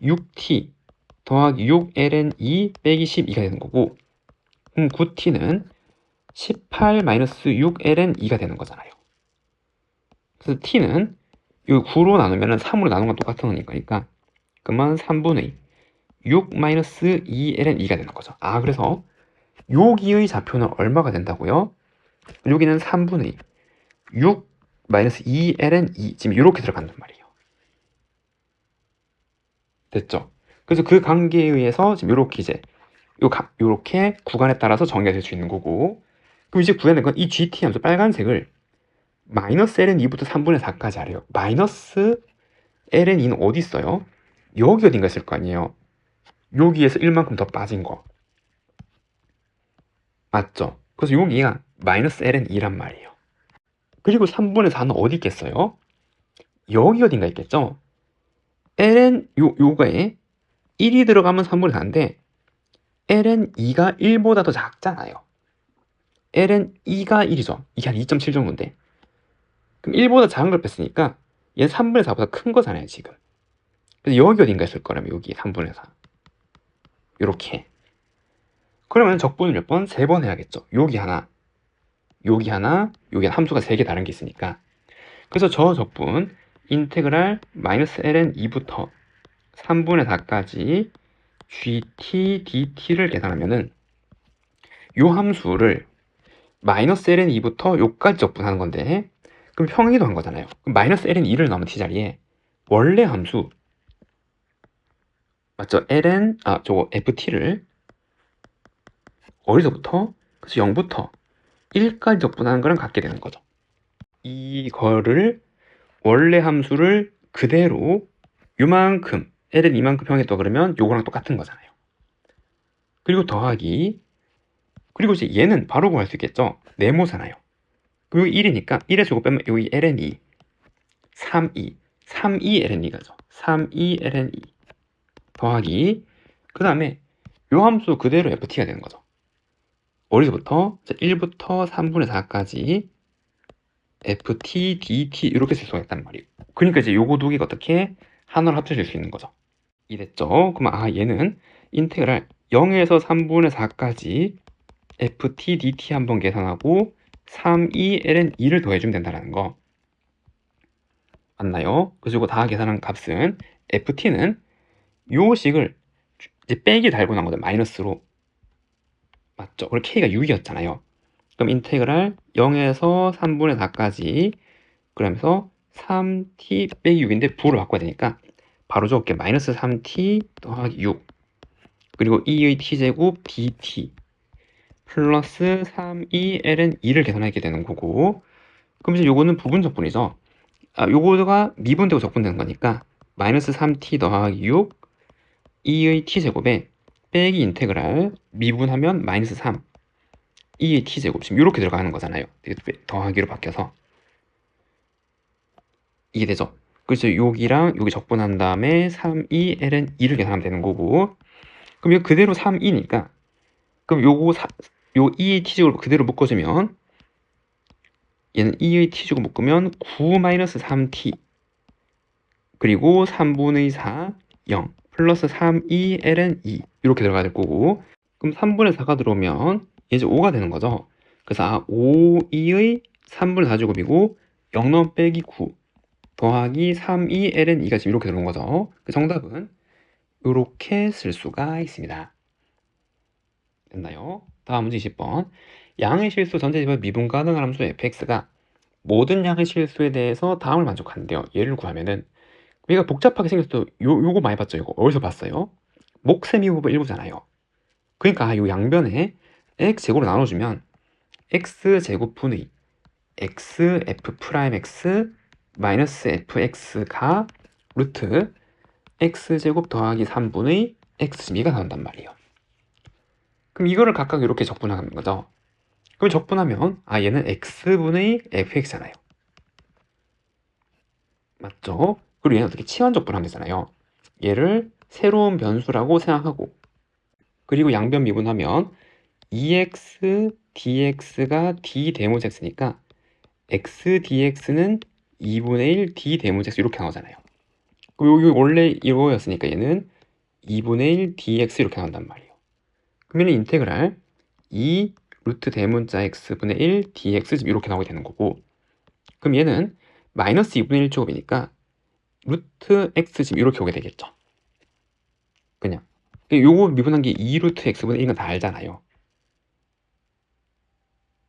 6t 더하기 6ln 2 빼기 12가 되는 거고, 9t는 18 마이너스 6ln 2가 되는 거잖아요. 그래서 t는 이 9로 나누면 3으로 나눈 건 똑같은 거니까 그러면 3분의 6 마이너스 2ln 2가 되는 거죠. 그래서 여기의 좌표는 얼마가 된다고요? 여기는 3분의 6 마이너스 2ln 2 지금 이렇게 들어간단 말이에요. 됐죠? 그래서 그 관계에 의해서 지금 이렇게 이제 요렇게 구간에 따라서 정의가 될 수 있는 거고, 그럼 이제 구해야 되는 건 이 gt 함수 빨간색을 마이너스 ln 2부터 3분의 4까지 하래요. 마이너스 ln 2는 어디 있어요? 여기 어딘가 있을 거 아니에요. 여기에서 1만큼 더 빠진 거 맞죠? 그래서 여기가 마이너스 ln 2란 말이에요. 그리고 3분의 4는 어디 있겠어요? 여기 어딘가 있겠죠? ln 요거에 1이 들어가면 3분의 4인데 ln 2가 1보다 더 작잖아요. ln 2가 1이죠. 이게 한 2.7 정도인데 그럼 1보다 작은 걸 뺐으니까 얘는 3분의 4보다 큰 거잖아요, 지금. 그래서 여기 어딘가 있을 거라면 여기 3분의 4. 요렇게. 그러면 적분을 몇 번? 3번 해야겠죠. 여기 하나, 여기 하나, 여기 함수가 3개 다른 게 있으니까. 그래서 저 적분 인테그랄 마이너스 ln 2부터 3분의 4까지 gt dt를 계산하면은 요 함수를 마이너스 ln 2부터 요까지 적분하는 건데, 그럼 평행이도 한 거잖아요. 그럼 마이너스 ln 2를 넣으면 t자리에 원래 함수 맞죠? ln 저거 ft를 어디서부터? 그래서 0부터 1까지 적분하는 거랑 같게 되는 거죠. 이거를 원래 함수를 그대로 요만큼 ln 이만큼 평했다 그러면 요거랑 똑같은 거잖아요. 그리고 더하기, 그리고 이제 얘는 바로 구할 수 있겠죠. 네모잖아요. 그럼 여기 1이니까 1에서 요거 빼면 여기 ln 2 32 ln 2가죠. 32 ln 2 더하기, 그 다음에 요 함수 그대로 ft가 되는 거죠. 어디서부터? 1부터 3분의 4까지 ft dt 이렇게 쓸 수가 있단 말이에요. 그러니까 이제 요거 두 개가 어떻게 하나로 합쳐질 수 있는 거죠. 이랬죠. 그러면 얘는 인테그랄 0에서 3분의 4까지 ft dt 한번 계산하고 32 ln 2를 더해주면 된다는 거 맞나요? 그래서 이거 다 계산한 값은 ft는 요 식을 이제 빼기 달고 난 거죠. 마이너스로. 맞죠? 그리고 k가 6이었잖아요. 그럼 인테그랄 0에서 3분의 4까지 그러면서 3t 빼기 6인데 부호를 바꿔야 되니까 바로 적을게. 마이너스 3t 더하기 6 그리고 2의 t제곱 dt 플러스 32ln 2를 계산하게 되는 거고, 그럼 이제 요거는 부분 적분이죠. 요거가 미분되고 적분되는 거니까 마이너스 3t 더하기 6 2의 t제곱에 빼기 인테그랄 미분하면 마이너스 3 2의 t제곱, 지금 이렇게 들어가는 거잖아요. 더하기로 바뀌어서 이게 되죠. 그래서 여기랑 여기 적분한 다음에 32ln 2를 계산하면 되는 거고, 그럼 이거 그대로 3이니까 그럼 요 2의 t제곱을 그대로 묶어주면 얘는 2의 t제곱 묶으면 9-3t 그리고 3분의 4 0 플러스 32ln 2 이렇게 들어가야 될 거고, 그럼 3분의 4가 들어오면 이제 5가 되는 거죠. 그래서 5의 3분의 4제곱이고 0 빼기 9 더하기 32ln 2가 지금 이렇게 들어온 거죠. 그 정답은 이렇게 쓸 수가 있습니다. 됐나요? 다음 문제 20번. 양의 실수 전체집합 미분 가능한 함수 fx가 모든 양의 실수에 대해서 다음을 만족한대요. 얘를 구하면은, 얘가 복잡하게 생겼어. 요거 많이 봤죠? 이거 어디서 봤어요? 목세미분 일부잖아요. 그러니까 요 양변에 x제곱으로 나눠주면 x제곱분의 xf'(x) 마이너스 fx가 루트 x제곱 더하기 3분의 x2가 나온단 말이에요. 그럼 이거를 각각 이렇게 적분하는 거죠. 그럼 적분하면 얘는 x분의 fx잖아요. 맞죠? 그리고 얘는 어떻게 치환 적분하면 되잖아요. 얘를 새로운 변수라고 생각하고, 그리고 양변 미분하면 2x dx가 d 대모지 x니까 x dx는 2분의 1 d 대모지 x 이렇게 나오잖아요. 여기 원래 이거였으니까 얘는 2분의 1 dx 이렇게 나온단 말이에요. 그러면 인테그랄 2 루트 대문자 x분의 1 dx 지금 이렇게 나오게 되는 거고, 그럼 얘는 마이너스 2분의 1제곱이니까 루트 x 지금 이렇게 오게 되겠죠. 그냥 요거 미분한 게 2 루트 x분의 1은 다 알잖아요.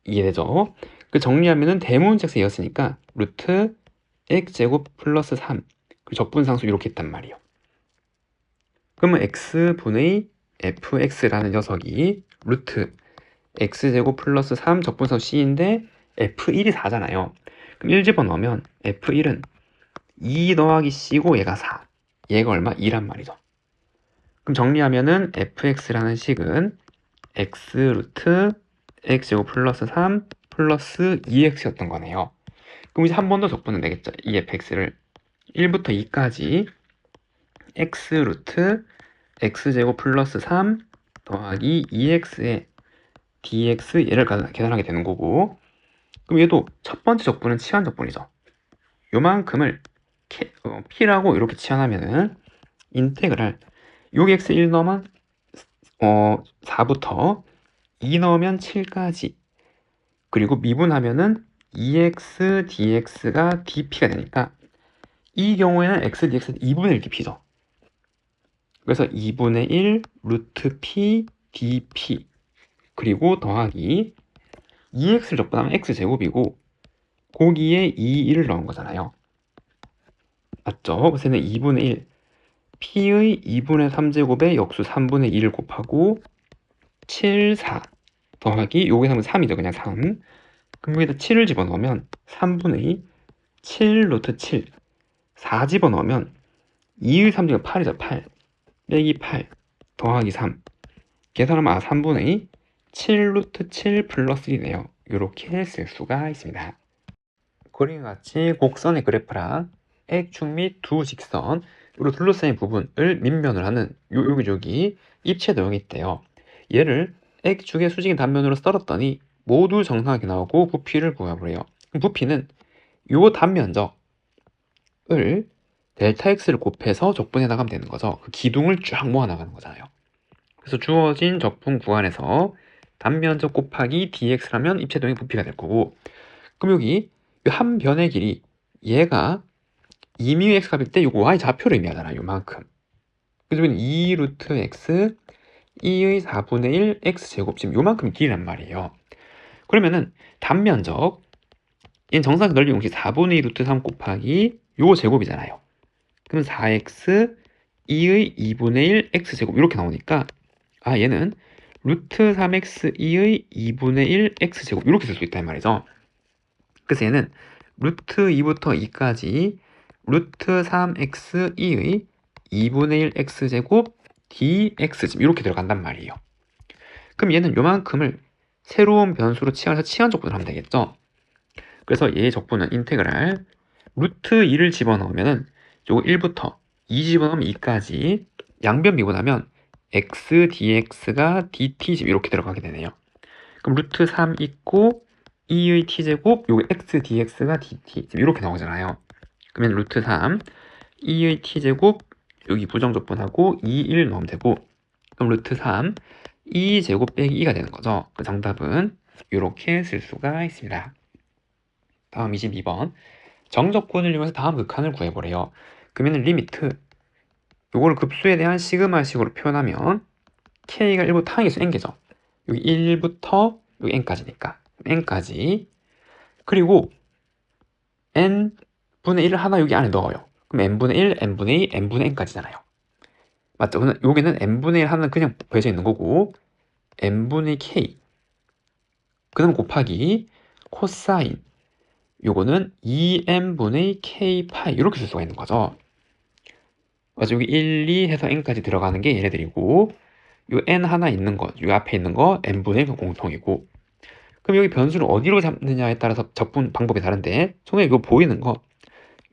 이해되죠? 그 정리하면은 대문자 x 이었으니까 루트 x제곱 플러스 3 그 적분상수 이렇게 있단 말이에요. 그러면 x분의 fx라는 녀석이 루트 x제곱 플러스 3 적분상수 c인데 f1이 4잖아요. 그럼 1 집어넣으면 f1은 2 더하기 c고 얘가 4. 얘가 얼마? 2란 말이죠. 그럼 정리하면은 fx라는 식은 x 루트 x제곱 플러스 3 플러스 2x였던 거네요. 그럼 이제 한 번 더 적분은 되겠죠. 이 fx를 1부터 2까지 x 루트 x제곱 플러스 3 더하기 2x의 dx 얘를 계산하게 되는 거고, 그럼 얘도 첫 번째 적분은 치환 적분이죠. 요만큼을 p라고 이렇게 치환하면은 인테그랄 여기 x 1 넣으면 4부터 2 넣으면 7까지 그리고 미분하면은 2x dx가 dp가 되니까 이 경우에는 x dx는 2분의 1 dp죠. 그래서 2분의 1 루트 p dp 그리고 더하기 2x를 적분하면 x제곱이고 거기에 1을 넣은 거잖아요. 맞죠? 그래서 얘는 2분의 1 p의 2분의 3제곱에 역수 3분의 1을 곱하고 7, 4 더하기 요게 3이죠. 그냥 3. 그럼 여기다 7을 집어넣으면 3분의 7 루트 7 4 집어넣으면 2의 3제곱 8이죠. 8 빼기 8 더하기 3 계산하면 3분의 7 루트 7 플러스 1이네요. 이렇게 쓸 수가 있습니다. 그림과 같이 곡선의 그래프랑 X축 및 두 직선으로 둘러싸인 부분을 밑면을 하는 여기 입체 도형이 있대요. 얘를 X축의 수직인 단면으로 썰었더니 모두 정상하게 나오고 부피를 구하라고 해요. 부피는 요 단면적을 델타 X를 곱해서 적분해 나가면 되는 거죠. 그 기둥을 쫙 모아 나가는 거잖아요. 그래서 주어진 적분 구간에서 단면적 곱하기 dx라면 입체 도형의 부피가 될 거고, 그럼 여기 한 변의 길이 얘가 2μ x 값일 때 요거 y 좌표를 의미하잖아요. 요만큼. 그래서 여기는 2 루트 x 2의 4분의 1 x 제곱 지금 요만큼 길이란 말이에요. 그러면은 단면적 얘는 정사각 넓이 공식 4분의 2 루트 3 곱하기 요 제곱이잖아요. 그럼 4x 2의 2분의 1 x 제곱 이렇게 나오니까 얘는 루트 3x 2의 2분의 1 x 제곱 이렇게 쓸 수 있다 이 말이죠. 그래서 얘는 루트 2부터 2까지 루트 3x 2의 2분의 1 x 제곱 dx 지금 이렇게 들어간단 말이에요. 그럼 얘는 요만큼을 새로운 변수로 치환해서 치환 적분을 하면 되겠죠. 그래서 얘의 적분은 인테그랄 루트 2를 집어넣으면은 요거 1부터 2 집어넣으면 2까지 양변 미분하면 x dx가 dt 지금 이렇게 들어가게 되네요. 그럼 루트 3 있고 2의 t제곱 요거 x dx가 dt 지금 이렇게 나오잖아요. 그러면 루트 3 2의 t제곱 여기 부정적분하고 2, 1 넣으면 되고, 그럼 루트 3 2제곱 빼기 2가 되는 거죠. 그 정답은 이렇게 쓸 수가 있습니다. 다음 22번 정적분을 이용해서 다음 극한을 구해보래요. 그러면 리미트 요걸 급수에 대한 시그마식으로 표현하면 k가 1부터 항의수 n개죠. 여기 1부터 여기 n까지니까 n까지 그리고 n분의 1을 하나 여기 안에 넣어요. 그럼 n분의 1, n분의 2, n분의 n까지잖아요. 맞죠? 그러면 여기는 n분의 1 하나는 그냥 구해져 있는 거고 n분의 k 그 다음 곱하기 코사인 요거는 2n분의 k 파이 이렇게 쓸 수가 있는 거죠. 맞아, 여기 1, 2 해서 n까지 들어가는 게 얘네들이고 요 n 하나 있는 거, 요 앞에 있는 거 n분의 공통이고, 그럼 여기 변수를 어디로 잡느냐에 따라서 적분 방법이 다른데 처음에 이거 보이는 거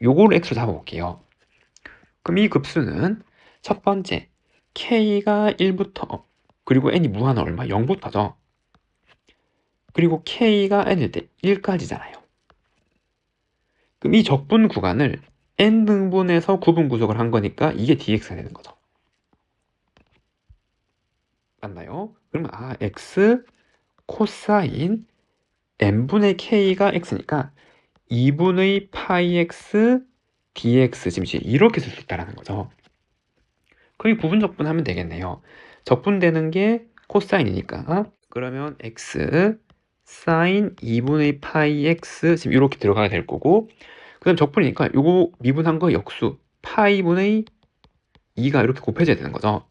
요거를 x로 잡아볼게요. 그럼 이 급수는 첫 번째 k가 1부터 그리고 n이 무한은 얼마? 0부터죠. 그리고 k가 n일 때 1까지잖아요. 그럼 이 적분 구간을 n등분해서 구분 구속을 한 거니까 이게 dx가 되는 거죠. 맞나요? 그러면 x 코사인 n분의 k가 x니까 2분의 파이 x dx 지금 이렇게 쓸 수 있다는 거죠. 그럼 이 부분 적분하면 되겠네요. 적분되는 게 코사인이니까 그러면 x 사인 2분의 파이 x 지금 이렇게 들어가야 될 거고, 그 다음 적분이니까 요거 미분한 거 역수 파이분의 2가 이렇게 곱해져야 되는 거죠.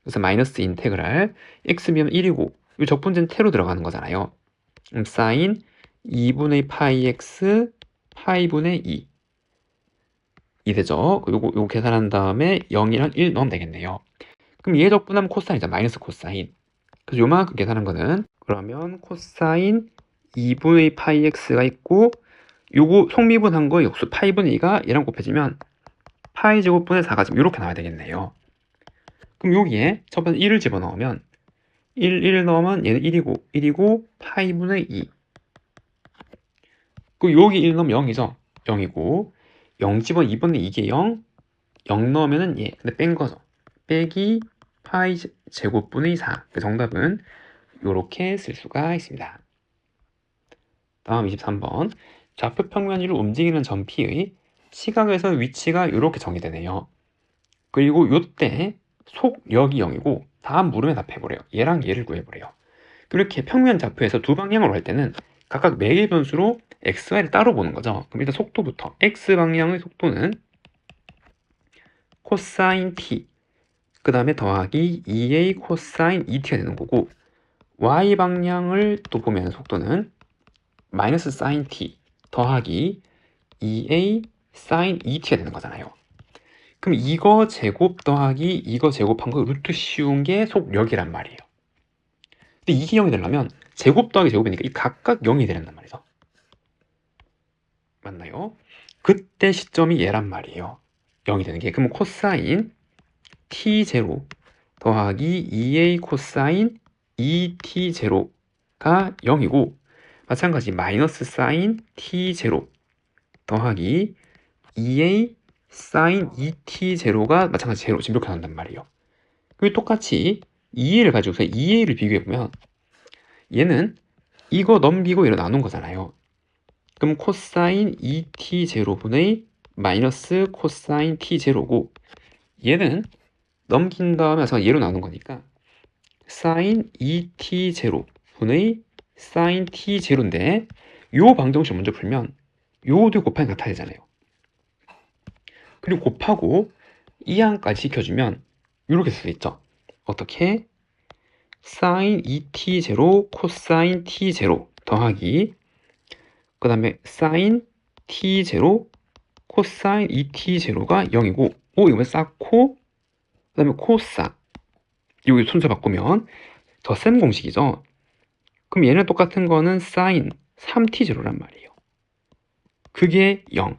그래서 마이너스 인테그랄 x면 1이고 이 적분된 태로 들어가는 거잖아요. 사인 2분의 파이 x 파이분의 2 되죠. 요거 계산한 다음에 0이랑 1 넣으면 되겠네요. 그럼 얘 적분하면 코사인이죠. 마이너스 코사인. 그래서 요만큼 계산한 거는 그러면 코사인 2분의 파이 x가 있고 요거 속미분한 거 역수 파이분의 2가 얘랑 곱해지면 파이 제곱분의 4가 지금 이렇게 나와야 되겠네요. 그럼 여기에 첫 번째 1을 집어넣으면 1 넣으면 얘는 1이고 파이분의 2. 그리고 여기 1 넣으면 0이죠. 0이고 0 집어 2분의 이게 0, 0 넣으면은 예, 근데 뺀 거죠. 빼기 파이 제곱분의 4. 그 정답은 이렇게 쓸 수가 있습니다. 다음 23번. 좌표 평면 위로 움직이는 점피의 시각에서 위치가 이렇게 정의되네요. 그리고 요때 속력이 0이고 다음 물음에 답해보래요. 얘랑 얘를 구해보래요. 그렇게 평면 좌표에서 두 방향으로 할 때는 각각 매일 변수로 x, y를 따로 보는 거죠. 그럼 일단 속도부터 x방향의 속도는 코사인 t, 그 다음에 더하기 2a 코사인 2t가 되는 거고, y방향을 또 보면 속도는 마이너스 사인 t 더하기 2a 사인 2t가 되는 거잖아요. 그럼 이거 제곱 더하기 이거 제곱한 거 루트 씌운 게 속력이란 말이에요. 근데 이게 0이 되려면 제곱 더하기 제곱이니까 이 각각 0이 되란단 말이죠. 맞나요? 그때 시점이 얘란 말이에요. 0이 되는 게. 그럼 코사인 t0 더하기 2a 코사인 2t0가 0이고, 마찬가지 마이너스 사인 t0 더하기 2a 사인 2t0가 마찬가지 0 지금 이렇게 나온단 말이에요. 그리고 똑같이 2a를 가지고서 2a를 비교해보면 얘는 이거 넘기고 얘로 나눈 거잖아요. 그럼 코사인 2t0분의 마이너스 코사인 t0고, 얘는 넘긴 다음에 얘로 나눈 거니까 사인 2t0분의 사인 t0인데 요 방정식 먼저 풀면 요도 곱하기 같아야 되잖아요. 그리고 곱하고 이항까지 시켜주면 이렇게 쓸 수 있죠. 어떻게? 사인 2t0 코사인 t0 더하기 그 다음에 사인 t0 코사인 2t0가 0이고, 이거 쌓고 그 다음에 코사, 여기 순서 바꾸면 덧셈 공식이죠. 그럼 얘는 똑같은 거는 사인 3t0란 말이에요. 그게 0.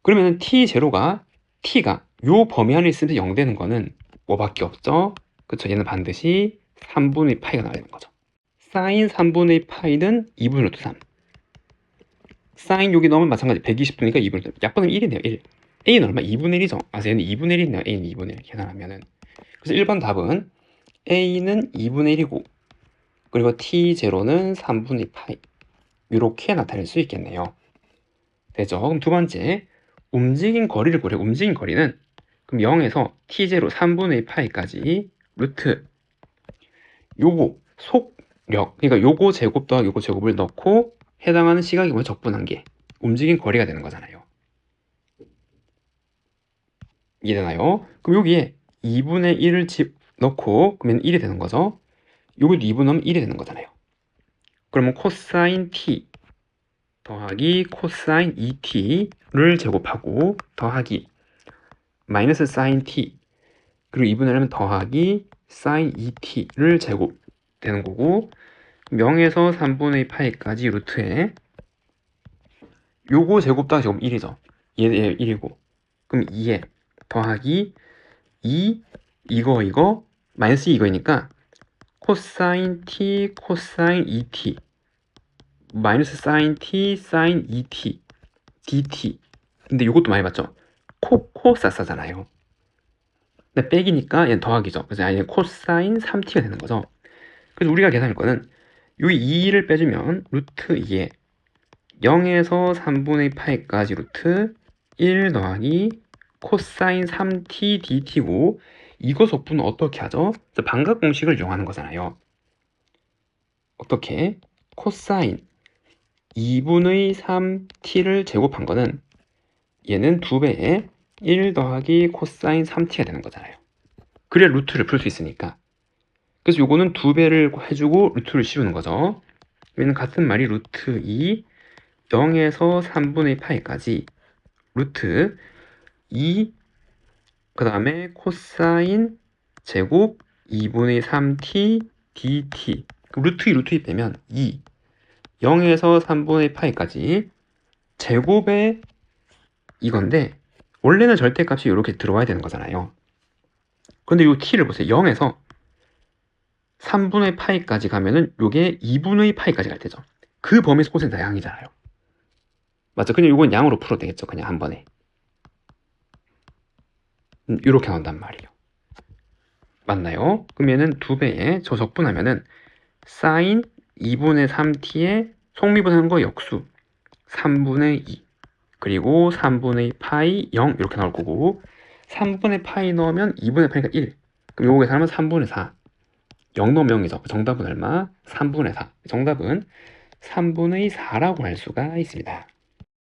그러면 t0가 t가 요 범위 안에 있으면 0 되는 거는 뭐밖에 없죠? 그쵸? 얘는 반드시 3분의 파이가 나와야 되는 거죠. 사인 3분의 파이는 2분의 루트 3. 사인 여기 넣으면 마찬가지 120도니까 2분의 루트 3. 약분은 1이네요. 1. a는 얼마? 2분의 1이죠. 아, 얘는 2분의 1이네요. a는 2분의 1 계산하면은. 그래서 1번 답은 a는 2분의 1이고 그리고 t0는 3분의 파이, 이렇게 나타낼 수 있겠네요. 되죠? 그럼 두 번째, 움직인 거리를 구해. 움직인 거리는 그럼 0에서 t0 3분의 파이까지 루트 요거 속력, 그러니까 요거 제곱 더하기 요거 제곱을 넣고 해당하는 시각이 뭐 적분한 게 움직인 거리가 되는 거잖아요. 이해되나요? 그럼 여기에 2분의 1을 넣고 그러면 1이 되는 거죠. 여기도 2분 넣으면 1이 되는 거잖아요. 그러면 코사인 t 더하기 코사인 2t를 제곱하고 더하기 마이너스 사인 t 그리고 2분의 1 하면 더하기 사인 2t를 제곱 되는 거고, 0에서 3분의 파이까지 루트에 요거 제곱 더하기 제곱 1이죠. 얘 1이고 그럼 2에 더하기 2 이거 마이너스 이거니까 코사인 t 코사인 2t 마이너스 사인 t 사인 2t dt. 근데 이것도 많이 봤죠? 코사사잖아요. 근데 빼기니까 얘는 더하기죠. 그래서 얘는 코사인 3t가 되는 거죠. 그래서 우리가 계산할 거는 이 2를 빼주면 루트 2에 0에서 3분의 파이까지 루트 1 더하기 코사인 3t dt고, 이거 속분은 어떻게 하죠? 반각 공식을 이용하는 거잖아요. 어떻게? 코사인 2분의 3t를 제곱한 거는 얘는 2배에 1 더하기 코사인 3t가 되는 거잖아요. 그래야 루트를 풀 수 있으니까. 그래서 요거는 2배를 해주고 루트를 씌우는 거죠. 얘는 같은 말이 루트 2 0에서 3분의 파이까지 루트 2 그 다음에 코사인 제곱 2분의 3t dt. 루트 2 루트 2 빼면 2 0에서 3분의 파이까지 제곱의 이건데, 원래는 절대값이 이렇게 들어와야 되는 거잖아요. 근데 이 t를 보세요. 0에서 3분의 파이까지 가면은 요게 2분의 파이까지 갈 때죠. 그 범위에서 코사인 다양이잖아요. 맞죠? 그냥 이건 양으로 풀어도 되겠죠. 그냥 한 번에. 이렇게 나온단 말이에요. 맞나요? 그러면은 2배에 저 적분하면은 사인 2분의 3t에 속미분하는 거 역수 3분의 2 그리고 3분의 파이 0 이렇게 나올 거고 3분의 파이 넣으면 2분의 파이가 1 그럼 요거 계산하면 3분의 4 0 넣으면 0이죠. 정답은 얼마? 3분의 4 정답은 3분의 4라고 할 수가 있습니다.